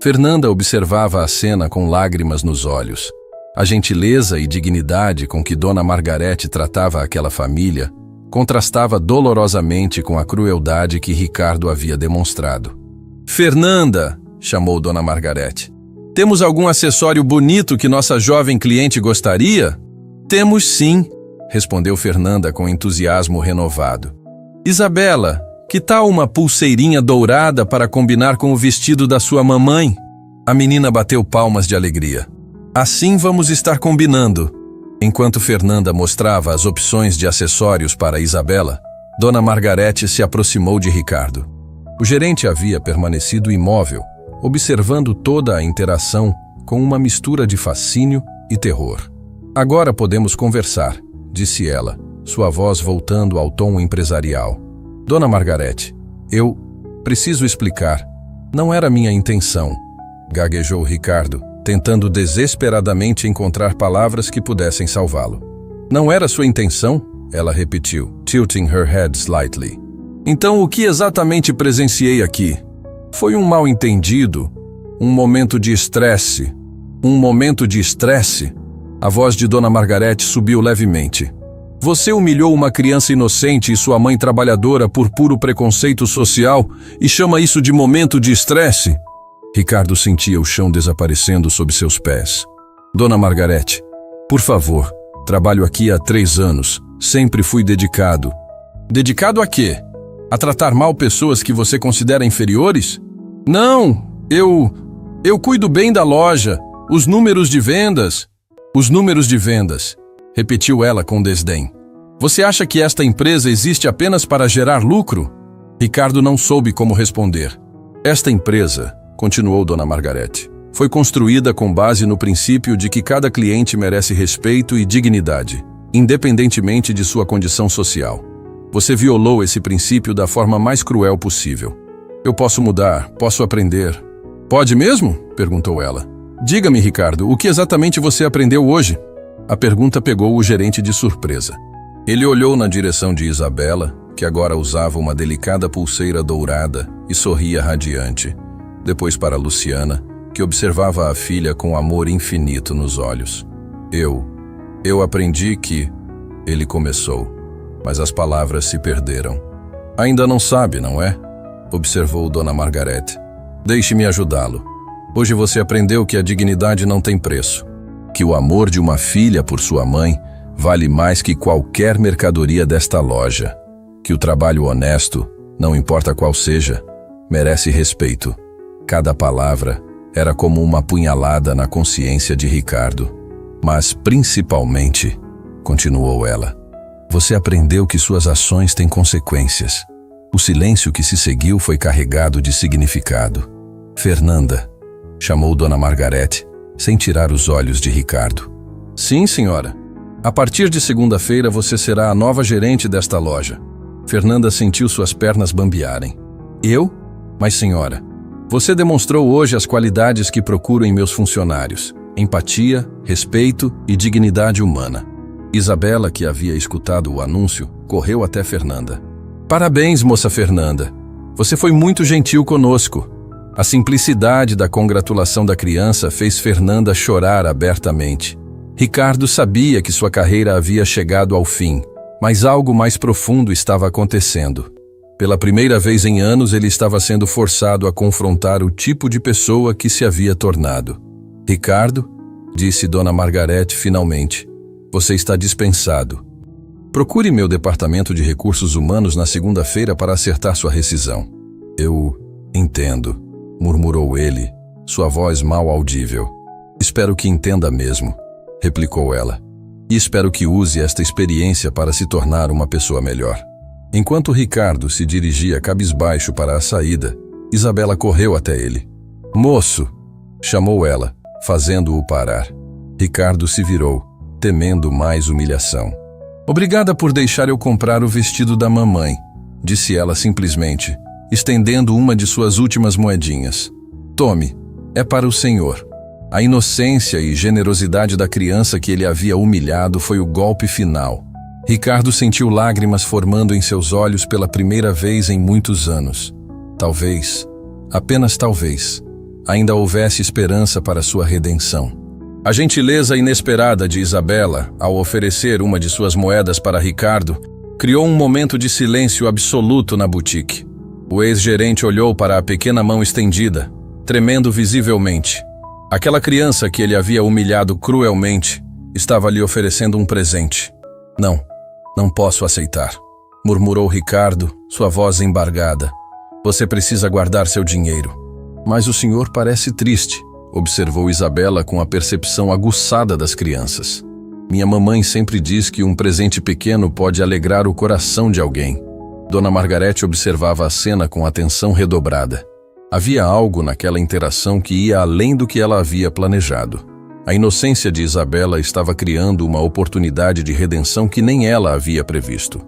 Fernanda observava a cena com lágrimas nos olhos. A gentileza e dignidade com que Dona Margarete tratava aquela família contrastava dolorosamente com a crueldade que Ricardo havia demonstrado. "Fernanda", chamou Dona Margarete, "temos algum acessório bonito que nossa jovem cliente gostaria?" "Temos sim", respondeu Fernanda com entusiasmo renovado. "Isabela, que tal uma pulseirinha dourada para combinar com o vestido da sua mamãe?" A menina bateu palmas de alegria. "Assim vamos estar combinando." Enquanto Fernanda mostrava as opções de acessórios para Isabela, Dona Margarete se aproximou de Ricardo. O gerente havia permanecido imóvel, observando toda a interação com uma mistura de fascínio e terror. "Agora podemos conversar", disse ela, sua voz voltando ao tom empresarial. "Dona Margarete, eu preciso explicar. Não era minha intenção", gaguejou Ricardo, tentando desesperadamente encontrar palavras que pudessem salvá-lo. "Não era sua intenção?" ela repetiu, tilting her head slightly. "Então o que exatamente presenciei aqui? Foi um mal-entendido? Um momento de estresse? Um momento de estresse?" A voz de Dona Margarete subiu levemente. "Você humilhou uma criança inocente e sua mãe trabalhadora por puro preconceito social e chama isso de momento de estresse?" Ricardo sentia o chão desaparecendo sob seus pés. "Dona Margarete, por favor, trabalho aqui há 3 anos. Sempre fui dedicado." "Dedicado a quê? A tratar mal pessoas que você considera inferiores?" "Não, eu cuido bem da loja. Os números de vendas." "Os números de vendas", repetiu ela com desdém. "Você acha que esta empresa existe apenas para gerar lucro?" Ricardo não soube como responder. "Esta empresa", continuou Dona Margarete, "foi construída com base no princípio de que cada cliente merece respeito e dignidade, independentemente de sua condição social. Você violou esse princípio da forma mais cruel possível. Eu posso mudar, posso aprender." "Pode mesmo?" perguntou ela. "Diga-me, Ricardo, o que exatamente você aprendeu hoje?" A pergunta pegou o gerente de surpresa. Ele olhou na direção de Isabela, que agora usava uma delicada pulseira dourada e sorria radiante. Depois para Luciana, que observava a filha com amor infinito nos olhos. Eu aprendi que..." ele começou, mas as palavras se perderam. "Ainda não sabe, não é?" observou Dona Margarete. Deixe-me ajudá-lo. Hoje você aprendeu que a dignidade não tem preço, que o amor de uma filha por sua mãe vale mais que qualquer mercadoria desta loja, que o trabalho honesto, não importa qual seja, merece respeito. Cada palavra era como uma punhalada na consciência de Ricardo. Mas, principalmente, continuou ela, você aprendeu que suas ações têm consequências. O silêncio que se seguiu foi carregado de significado. Fernanda, chamou Dona Margarete, sem tirar os olhos de Ricardo. Sim, senhora. A partir de segunda-feira você será a nova gerente desta loja. Fernanda sentiu suas pernas bambearem. Eu? Mas, senhora, você demonstrou hoje as qualidades que procuro em meus funcionários: empatia, respeito e dignidade humana. Isabela, que havia escutado o anúncio, correu até Fernanda. Parabéns, moça Fernanda. Você foi muito gentil conosco. A simplicidade da congratulação da criança fez Fernanda chorar abertamente. Ricardo sabia que sua carreira havia chegado ao fim, mas algo mais profundo estava acontecendo. Pela primeira vez em anos, ele estava sendo forçado a confrontar o tipo de pessoa que se havia tornado. Ricardo, disse Dona Margarete finalmente, você está dispensado. Procure meu departamento de recursos humanos na segunda-feira para acertar sua rescisão. Eu entendo, murmurou ele, sua voz mal audível. Espero que entenda mesmo, replicou ela. E espero que use esta experiência para se tornar uma pessoa melhor. Enquanto Ricardo se dirigia cabisbaixo para a saída, Isabela correu até ele. Moço, chamou ela, fazendo-o parar. Ricardo se virou, temendo mais humilhação. Obrigada por deixar eu comprar o vestido da mamãe, disse ela simplesmente, estendendo uma de suas últimas moedinhas. Tome, é para o senhor. A inocência e generosidade da criança que ele havia humilhado foi o golpe final. Ricardo sentiu lágrimas formando em seus olhos pela primeira vez em muitos anos. Talvez, apenas talvez, ainda houvesse esperança para sua redenção. A gentileza inesperada de Isabela, ao oferecer uma de suas moedas para Ricardo, criou um momento de silêncio absoluto na boutique. O ex-gerente olhou para a pequena mão estendida, tremendo visivelmente. Aquela criança que ele havia humilhado cruelmente estava lhe oferecendo um presente. Não posso aceitar, murmurou Ricardo, sua voz embargada. Você precisa guardar seu dinheiro. Mas o senhor parece triste, observou Isabela com a percepção aguçada das crianças. Minha mamãe sempre diz que um presente pequeno pode alegrar o coração de alguém. Dona Margarete observava a cena com atenção redobrada. Havia algo naquela interação que ia além do que ela havia planejado. A inocência de Isabela estava criando uma oportunidade de redenção que nem ela havia previsto.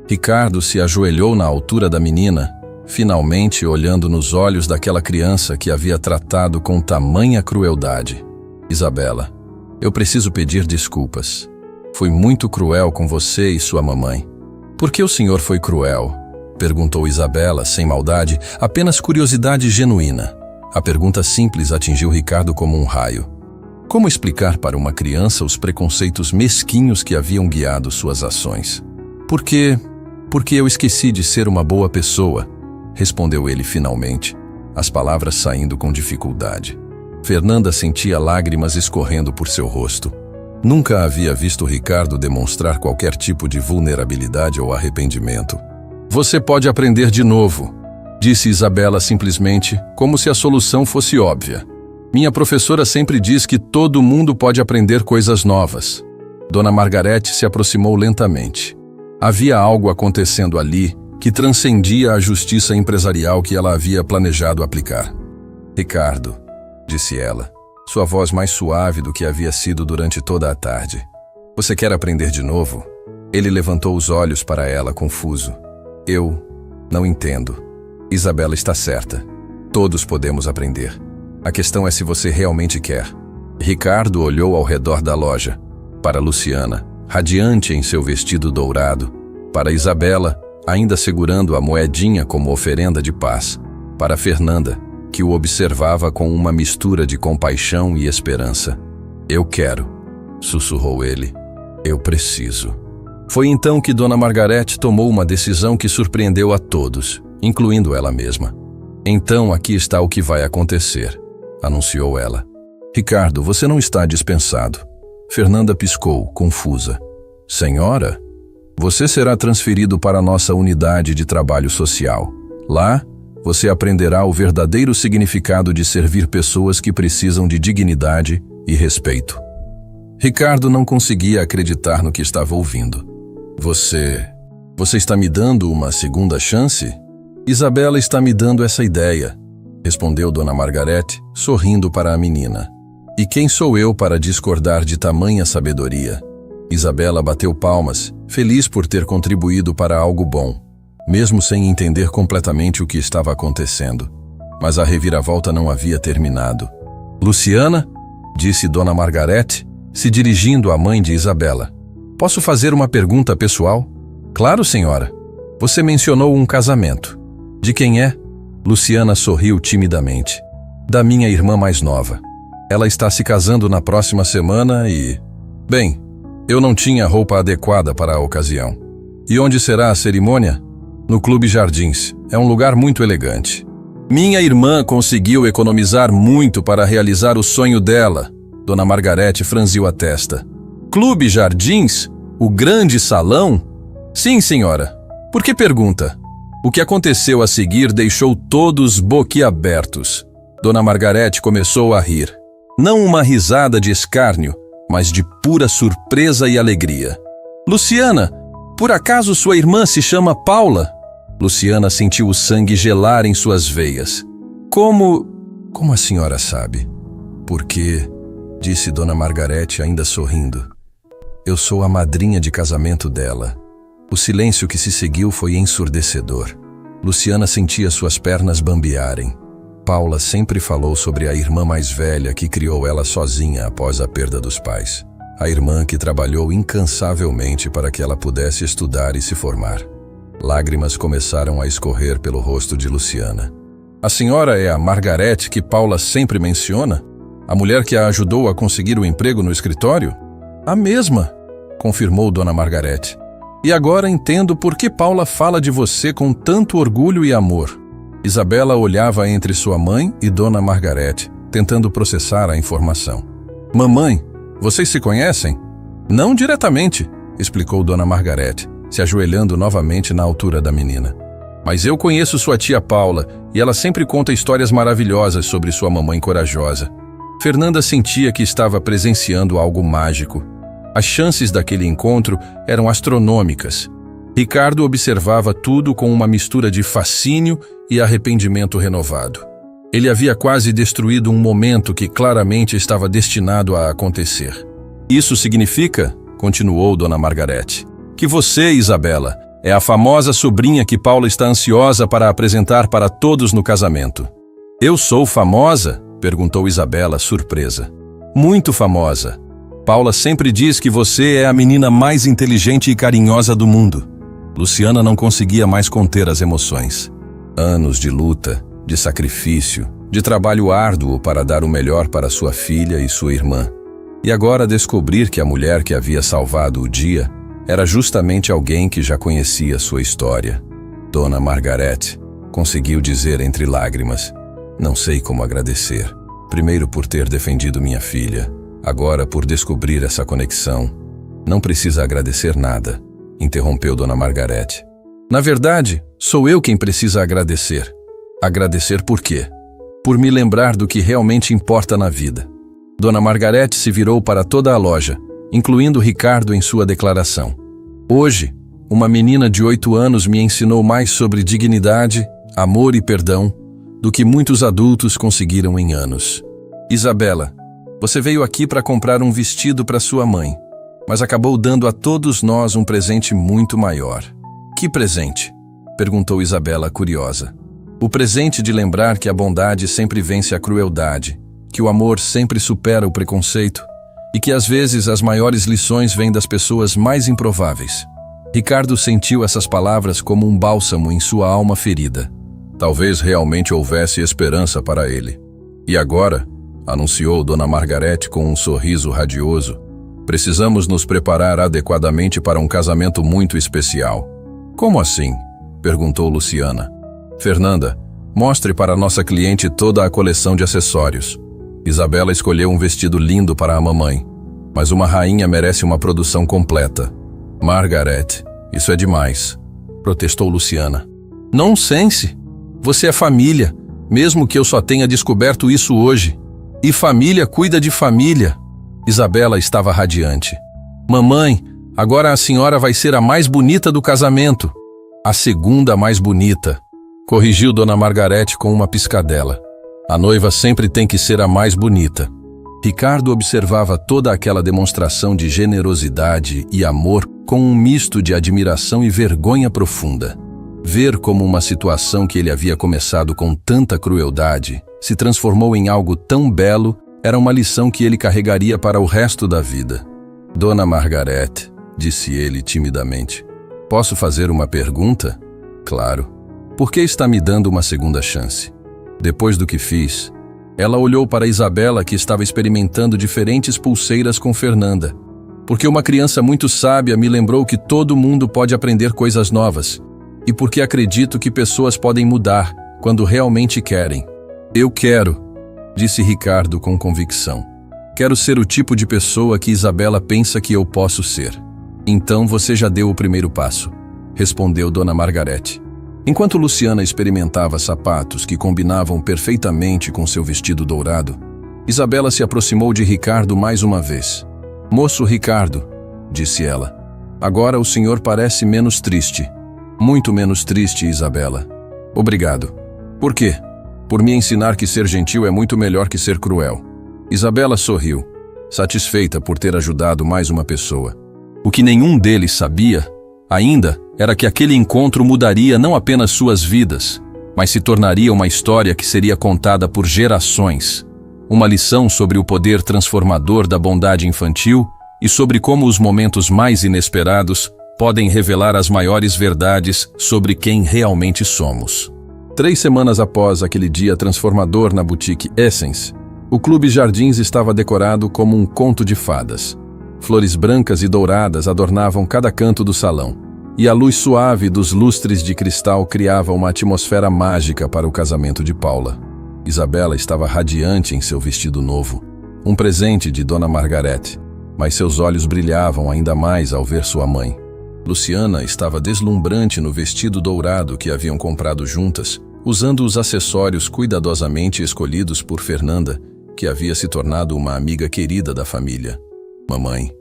Ricardo se ajoelhou na altura da menina, finalmente olhando nos olhos daquela criança que havia tratado com tamanha crueldade. Isabela, eu preciso pedir desculpas. Fui muito cruel com você e sua mamãe. Por que o senhor foi cruel? Perguntou Isabela, sem maldade, apenas curiosidade genuína. A pergunta simples atingiu Ricardo como um raio. Como explicar para uma criança os preconceitos mesquinhos que haviam guiado suas ações? Porque eu esqueci de ser uma boa pessoa, respondeu ele finalmente, as palavras saindo com dificuldade. Fernanda sentia lágrimas escorrendo por seu rosto. Nunca havia visto Ricardo demonstrar qualquer tipo de vulnerabilidade ou arrependimento. Você pode aprender de novo, disse Isabela simplesmente, como se a solução fosse óbvia. Minha professora sempre diz que todo mundo pode aprender coisas novas. Dona Margarete se aproximou lentamente. Havia algo acontecendo ali que transcendia a justiça empresarial que ela havia planejado aplicar. Ricardo, disse ela, sua voz mais suave do que havia sido durante toda a tarde. Você quer aprender de novo? Ele levantou os olhos para ela, confuso. Eu não entendo. Isabela está certa. Todos podemos aprender. A questão é se você realmente quer. Ricardo olhou ao redor da loja. Para Luciana, radiante em seu vestido dourado. Para Isabela, ainda segurando a moedinha como oferenda de paz. Para Fernanda, que o observava com uma mistura de compaixão e esperança. Eu quero, sussurrou ele. Eu preciso. Foi então que Dona Margarete tomou uma decisão que surpreendeu a todos, incluindo ela mesma. Então aqui está o que vai acontecer, anunciou ela. Ricardo, você não está dispensado. Fernanda piscou, confusa. Senhora? Você será transferido para a nossa unidade de trabalho social. Lá, você aprenderá o verdadeiro significado de servir pessoas que precisam de dignidade e respeito. Ricardo não conseguia acreditar no que estava ouvindo. Você está me dando uma segunda chance? Isabela está me dando essa ideia, respondeu Dona Margarete, sorrindo para a menina. E quem sou eu para discordar de tamanha sabedoria? Isabela bateu palmas, feliz por ter contribuído para algo bom, mesmo sem entender completamente o que estava acontecendo. Mas a reviravolta não havia terminado. Luciana, disse Dona Margarete, se dirigindo à mãe de Isabela. Posso fazer uma pergunta pessoal? Claro, senhora. Você mencionou um casamento. De quem é? Luciana sorriu timidamente. Da minha irmã mais nova. Ela está se casando na próxima semana e... Bem, eu não tinha roupa adequada para a ocasião. E onde será a cerimônia? No Clube Jardins. É um lugar muito elegante. Minha irmã conseguiu economizar muito para realizar o sonho dela. Dona Margarete franziu a testa. Clube Jardins? O grande salão? Sim, senhora. Por que pergunta? O que aconteceu a seguir deixou todos boquiabertos. Dona Margarete começou a rir. Não uma risada de escárnio, mas de pura surpresa e alegria. Luciana, por acaso sua irmã se chama Paula? Luciana sentiu o sangue gelar em suas veias. Como a senhora sabe? Porque, disse Dona Margarete ainda sorrindo, eu sou a madrinha de casamento dela. O silêncio que se seguiu foi ensurdecedor. Luciana sentia suas pernas bambearem. Paula sempre falou sobre a irmã mais velha que criou ela sozinha após a perda dos pais. A irmã que trabalhou incansavelmente para que ela pudesse estudar e se formar. Lágrimas começaram a escorrer pelo rosto de Luciana. A senhora é a Margarete que Paula sempre menciona? A mulher que a ajudou a conseguir o emprego no escritório? A mesma, confirmou Dona Margarete. E agora entendo por que Paula fala de você com tanto orgulho e amor. Isabela olhava entre sua mãe e Dona Margarete, tentando processar a informação. Mamãe, vocês se conhecem? Não diretamente, explicou Dona Margarete, se ajoelhando novamente na altura da menina. Mas eu conheço sua tia Paula e ela sempre conta histórias maravilhosas sobre sua mamãe corajosa. Fernanda sentia que estava presenciando algo mágico. As chances daquele encontro eram astronômicas. Ricardo observava tudo com uma mistura de fascínio e arrependimento renovado. Ele havia quase destruído um momento que claramente estava destinado a acontecer. Isso significa, continuou Dona Margarete, que você, Isabela, é a famosa sobrinha que Paula está ansiosa para apresentar para todos no casamento. Eu sou famosa? Perguntou Isabela, surpresa. Muito famosa. Paula sempre diz que você é a menina mais inteligente e carinhosa do mundo. Luciana não conseguia mais conter as emoções. Anos de luta, de sacrifício, de trabalho árduo para dar o melhor para sua filha e sua irmã. E agora descobrir que a mulher que havia salvado o dia era justamente alguém que já conhecia sua história. Dona Margarete conseguiu dizer entre lágrimas, não sei como agradecer. Primeiro por ter defendido minha filha, agora por descobrir essa conexão. Não precisa agradecer nada, interrompeu Dona Margarete. Na verdade, sou eu quem precisa agradecer. Agradecer por quê? Por me lembrar do que realmente importa na vida. Dona Margarete se virou para toda a loja, incluindo Ricardo em sua declaração. Hoje, uma menina de 8 anos me ensinou mais sobre dignidade, amor e perdão do que muitos adultos conseguiram em anos. Isabela, você veio aqui para comprar um vestido para sua mãe, mas acabou dando a todos nós um presente muito maior. Que presente? Perguntou Isabela, curiosa. O presente de lembrar que a bondade sempre vence a crueldade, que o amor sempre supera o preconceito e que às vezes as maiores lições vêm das pessoas mais improváveis. Ricardo sentiu essas palavras como um bálsamo em sua alma ferida. Talvez realmente houvesse esperança para ele. E agora, anunciou Dona Margarete com um sorriso radioso, precisamos nos preparar adequadamente para um casamento muito especial. Como assim? Perguntou Luciana. Fernanda, Mostre para nossa cliente toda a coleção de acessórios. Isabela escolheu um vestido lindo para a mamãe, mas uma rainha merece uma produção completa. Margaret, isso é demais, protestou Luciana. Nonsense! Você é família, mesmo que eu só tenha descoberto isso hoje. E família cuida de família. Isabela estava radiante. Mamãe, agora a senhora vai ser a mais bonita do casamento. A segunda mais bonita, corrigiu Dona Margarete com uma piscadela. A noiva sempre tem que ser a mais bonita. Ricardo observava toda aquela demonstração de generosidade e amor com um misto de admiração e vergonha profunda. Ver como uma situação que ele havia começado com tanta crueldade se transformou em algo tão belo era uma lição que ele carregaria para o resto da vida. Dona Margarete, disse ele timidamente, posso fazer uma pergunta? Claro. Por que está me dando uma segunda chance? Depois do que fiz, ela olhou para Isabela, que estava experimentando diferentes pulseiras com Fernanda. Porque uma criança muito sábia me lembrou que todo mundo pode aprender coisas novas. E porque acredito que pessoas podem mudar quando realmente querem. Eu quero, disse Ricardo com convicção. Quero ser o tipo de pessoa que Isabela pensa que eu posso ser. Então você já deu o primeiro passo, respondeu Dona Margarete. Enquanto Luciana experimentava sapatos que combinavam perfeitamente com seu vestido dourado, Isabela se aproximou de Ricardo mais uma vez. Moço Ricardo, disse ela, agora o senhor parece menos triste. Muito menos triste, Isabela. Obrigado. Por quê? Por me ensinar que ser gentil é muito melhor que ser cruel. Isabela sorriu, satisfeita por ter ajudado mais uma pessoa. O que nenhum deles sabia, ainda, era que aquele encontro mudaria não apenas suas vidas, mas se tornaria uma história que seria contada por gerações. Uma lição sobre o poder transformador da bondade infantil e sobre como os momentos mais inesperados podem revelar as maiores verdades sobre quem realmente somos. 3 semanas após aquele dia transformador na boutique Essence, o Clube Jardins estava decorado como um conto de fadas. Flores brancas e douradas adornavam cada canto do salão, e a luz suave dos lustres de cristal criava uma atmosfera mágica para o casamento de Paula. Isabela estava radiante em seu vestido novo, um presente de Dona Margarete, mas seus olhos brilhavam ainda mais ao ver sua mãe. Luciana estava deslumbrante no vestido dourado que haviam comprado juntas, usando os acessórios cuidadosamente escolhidos por Fernanda, que havia se tornado uma amiga querida da família. Mamãe,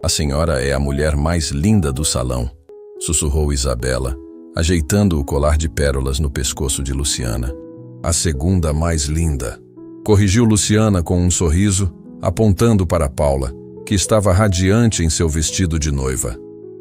a senhora é a mulher mais linda do salão, sussurrou Isabela, ajeitando o colar de pérolas no pescoço de Luciana. A segunda mais linda, corrigiu Luciana com um sorriso, apontando para Paula, que estava radiante em seu vestido de noiva.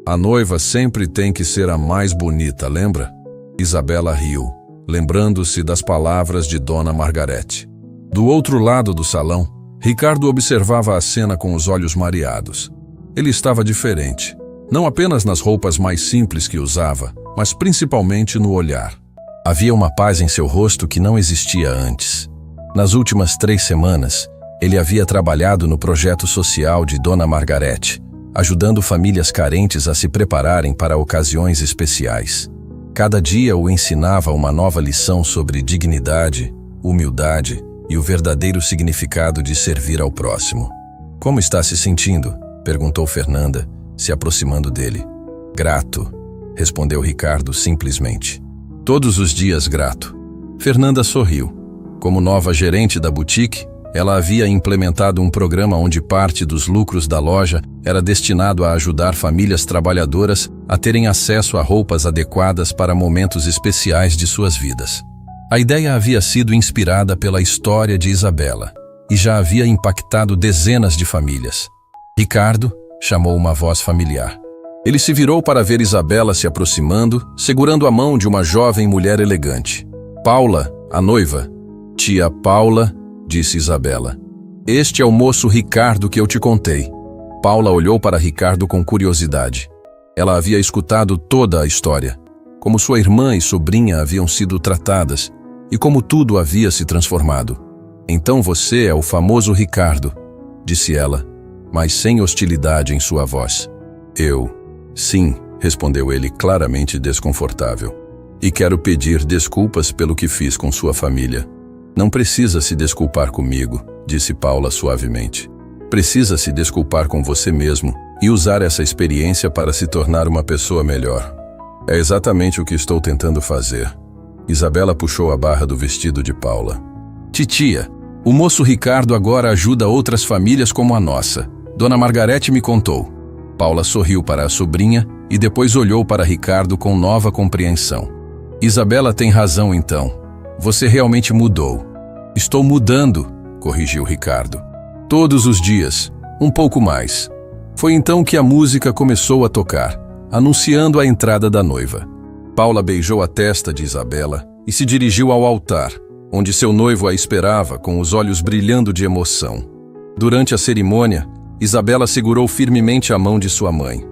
A noiva sempre tem que ser a mais bonita, lembra? Isabela riu, lembrando-se das palavras de Dona Margarete. Do outro lado do salão, Ricardo observava a cena com os olhos mareados. Ele estava diferente, não apenas nas roupas mais simples que usava, mas principalmente no olhar. Havia uma paz em seu rosto que não existia antes. Nas últimas 3 semanas, ele havia trabalhado no projeto social de Dona Margarete, ajudando famílias carentes a se prepararem para ocasiões especiais. Cada dia o ensinava uma nova lição sobre dignidade, humildade e o verdadeiro significado de servir ao próximo. Como está se sentindo? Perguntou Fernanda, se aproximando dele. Grato, respondeu Ricardo simplesmente. Todos os dias grato. Fernanda sorriu. Como nova gerente da boutique, ela havia implementado um programa onde parte dos lucros da loja era destinado a ajudar famílias trabalhadoras a terem acesso a roupas adequadas para momentos especiais de suas vidas. A ideia havia sido inspirada pela história de Isabela e já havia impactado dezenas de famílias. Ricardo chamou uma voz familiar. Ele se virou para ver Isabela se aproximando, segurando a mão de uma jovem mulher elegante. Paula, a noiva. Tia Paula, disse Isabela. Este é o moço Ricardo que eu te contei. Paula olhou para Ricardo com curiosidade. Ela havia escutado toda a história, como sua irmã e sobrinha haviam sido tratadas e como tudo havia se transformado. Então você é o famoso Ricardo, disse ela, mas sem hostilidade em sua voz. Eu, sim, respondeu ele claramente desconfortável. E quero pedir desculpas pelo que fiz com sua família. Não precisa se desculpar comigo, disse Paula suavemente. Precisa se desculpar com você mesmo e usar essa experiência para se tornar uma pessoa melhor. É exatamente o que estou tentando fazer. Isabela puxou a barra do vestido de Paula. Titia, o moço Ricardo agora ajuda outras famílias como a nossa. Dona Margarete me contou. Paula sorriu para a sobrinha e depois olhou para Ricardo com nova compreensão. Isabela tem razão então. Você realmente mudou. Estou mudando, corrigiu Ricardo. Todos os dias, um pouco mais. Foi então que a música começou a tocar, anunciando a entrada da noiva. Paula beijou a testa de Isabela e se dirigiu ao altar, onde seu noivo a esperava com os olhos brilhando de emoção. Durante a cerimônia, Isabela segurou firmemente a mão de sua mãe.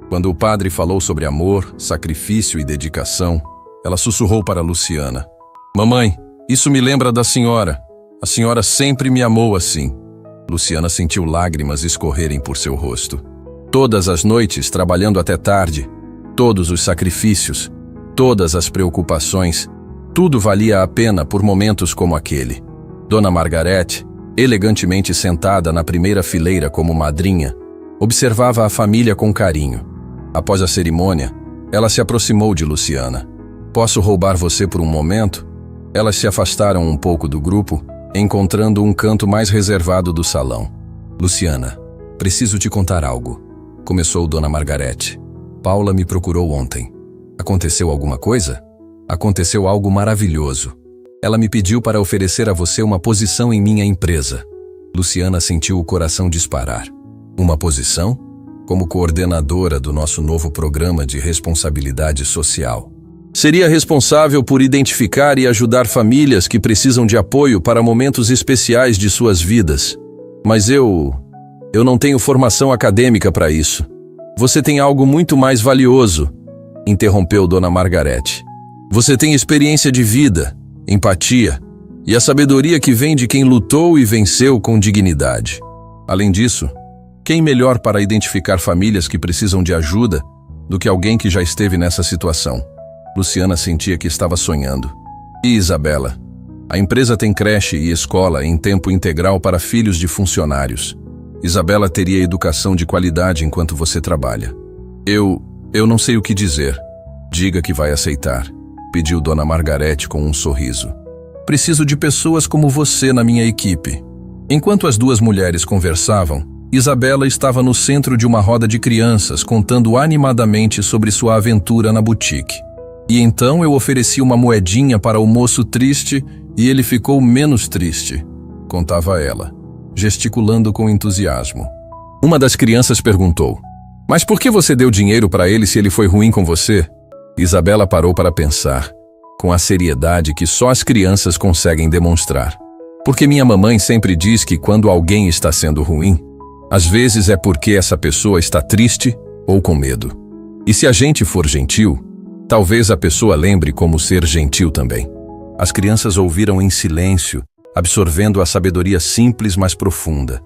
Quando o padre falou sobre amor, sacrifício e dedicação, ela sussurrou para Luciana. Mamãe, isso me lembra da senhora. A senhora sempre me amou assim. Luciana sentiu lágrimas escorrerem por seu rosto. Todas as noites, trabalhando até tarde, todos os sacrifícios, todas as preocupações, tudo valia a pena por momentos como aquele. Dona Margarete, elegantemente sentada na primeira fileira como madrinha, observava a família com carinho. Após a cerimônia, ela se aproximou de Luciana. Posso roubar você por um momento? Elas se afastaram um pouco do grupo, encontrando um canto mais reservado do salão. Luciana, preciso te contar algo, começou Dona Margarete. Paula me procurou ontem. Aconteceu alguma coisa? Aconteceu algo maravilhoso. Ela me pediu para oferecer a você uma posição em minha empresa. Luciana sentiu o coração disparar. Uma posição? Como coordenadora do nosso novo programa de responsabilidade social. Seria responsável por identificar e ajudar famílias que precisam de apoio para momentos especiais de suas vidas. Mas eu não tenho formação acadêmica para isso. Você tem algo muito mais valioso, interrompeu Dona Margarete. Você tem experiência de vida, empatia e a sabedoria que vem de quem lutou e venceu com dignidade. Além disso, quem melhor para identificar famílias que precisam de ajuda do que alguém que já esteve nessa situação? Luciana sentia que estava sonhando. E Isabela? A empresa tem creche e escola em tempo integral para filhos de funcionários. Isabela teria educação de qualidade enquanto você trabalha. Eu não sei o que dizer. Diga que vai aceitar, pediu Dona Margarete com um sorriso. Preciso de pessoas como você na minha equipe. Enquanto as duas mulheres conversavam, Isabela estava no centro de uma roda de crianças contando animadamente sobre sua aventura na boutique. E então eu ofereci uma moedinha para o moço triste e ele ficou menos triste, contava ela, gesticulando com entusiasmo. Uma das crianças perguntou, mas por que você deu dinheiro para ele se ele foi ruim com você? Isabela parou para pensar, com a seriedade que só as crianças conseguem demonstrar. Porque minha mamãe sempre diz que quando alguém está sendo ruim, às vezes é porque essa pessoa está triste ou com medo. E se a gente for gentil, talvez a pessoa lembre como ser gentil também. As crianças ouviram em silêncio, absorvendo a sabedoria simples mas profunda.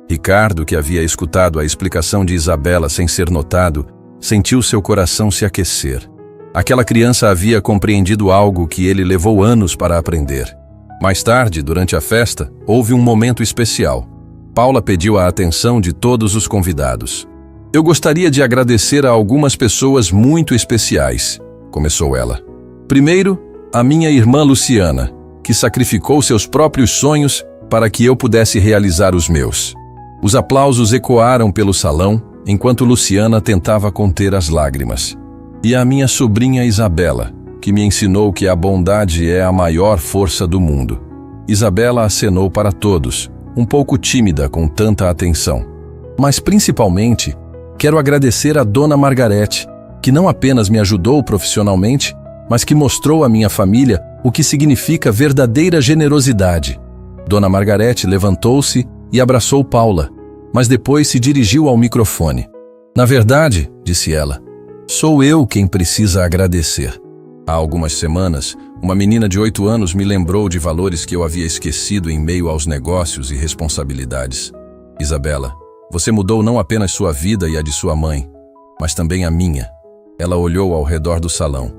Ricardo, que havia escutado a explicação de Isabela sem ser notado, sentiu seu coração se aquecer. Aquela criança havia compreendido algo que ele levou anos para aprender. Mais tarde, durante a festa, houve um momento especial. Paula pediu a atenção de todos os convidados. Eu gostaria de agradecer a algumas pessoas muito especiais, começou ela. Primeiro, a minha irmã Luciana, que sacrificou seus próprios sonhos para que eu pudesse realizar os meus. Os aplausos ecoaram pelo salão, enquanto Luciana tentava conter as lágrimas. E a minha sobrinha Isabela, que me ensinou que a bondade é a maior força do mundo. Isabela acenou para todos, um pouco tímida com tanta atenção. Mas principalmente, quero agradecer a Dona Margarete, que não apenas me ajudou profissionalmente, mas que mostrou à minha família o que significa verdadeira generosidade. Dona Margarete levantou-se e abraçou Paula, mas depois se dirigiu ao microfone. Na verdade, disse ela, sou eu quem precisa agradecer. Há algumas semanas, uma menina de 8 anos me lembrou de valores que eu havia esquecido em meio aos negócios e responsabilidades. Isabela, você mudou não apenas sua vida e a de sua mãe, mas também a minha. Ela olhou ao redor do salão.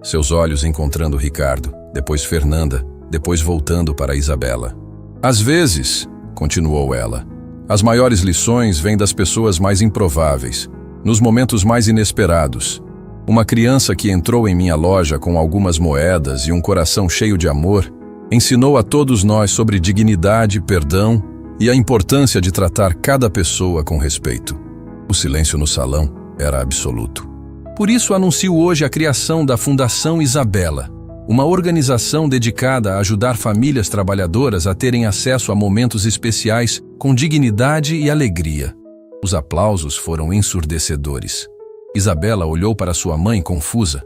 seus olhos encontrando Ricardo, depois Fernanda, depois voltando para Isabela. Às vezes, continuou ela, as maiores lições vêm das pessoas mais improváveis, nos momentos mais inesperados. Uma criança que entrou em minha loja com algumas moedas e um coração cheio de amor, ensinou a todos nós sobre dignidade, perdão e a importância de tratar cada pessoa com respeito. O silêncio no salão era absoluto. Por isso anuncio hoje a criação da Fundação Isabela, uma organização dedicada a ajudar famílias trabalhadoras a terem acesso a momentos especiais com dignidade e alegria. Os aplausos foram ensurdecedores. Isabela olhou para sua mãe confusa.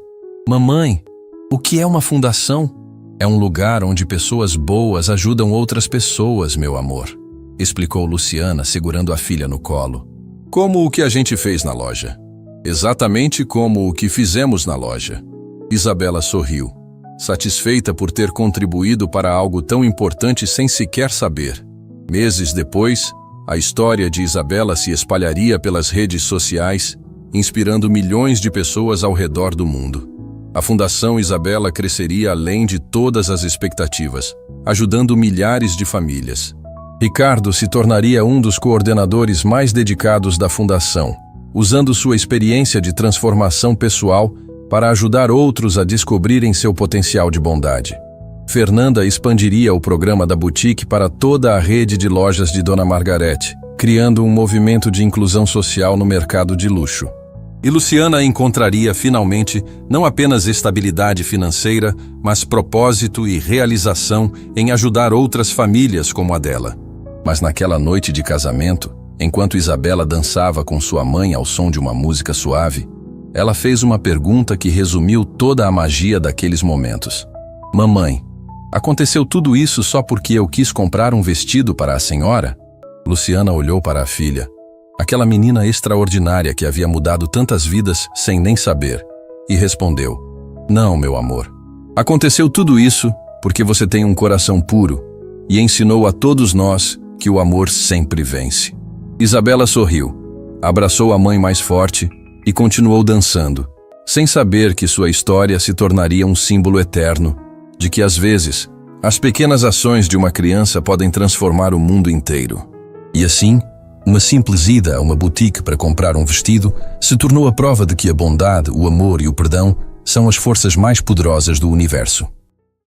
Mamãe, o que é uma fundação? É um lugar onde pessoas boas ajudam outras pessoas, meu amor, explicou Luciana, segurando a filha no colo. Como o que a gente fez na loja. Exatamente como o que fizemos na loja. Isabela sorriu, satisfeita por ter contribuído para algo tão importante sem sequer saber. Meses depois, a história de Isabela se espalharia pelas redes sociais, inspirando milhões de pessoas ao redor do mundo. A Fundação Isabela cresceria além de todas as expectativas, ajudando milhares de famílias. Ricardo se tornaria um dos coordenadores mais dedicados da Fundação, usando sua experiência de transformação pessoal para ajudar outros a descobrirem seu potencial de bondade. Fernanda expandiria o programa da boutique para toda a rede de lojas de Dona Margarete, criando um movimento de inclusão social no mercado de luxo. E Luciana encontraria finalmente não apenas estabilidade financeira, mas propósito e realização em ajudar outras famílias como a dela. Mas naquela noite de casamento, enquanto Isabela dançava com sua mãe ao som de uma música suave, ela fez uma pergunta que resumiu toda a magia daqueles momentos. Mamãe, aconteceu tudo isso só porque eu quis comprar um vestido para a senhora? Luciana olhou para a filha, aquela menina extraordinária que havia mudado tantas vidas sem nem saber, e respondeu, não, meu amor. Aconteceu tudo isso porque você tem um coração puro e ensinou a todos nós que o amor sempre vence. Isabela sorriu, abraçou a mãe mais forte e continuou dançando, sem saber que sua história se tornaria um símbolo eterno de que, às vezes, as pequenas ações de uma criança podem transformar o mundo inteiro. E assim, uma simples ida a uma boutique para comprar um vestido se tornou a prova de que a bondade, o amor e o perdão são as forças mais poderosas do universo.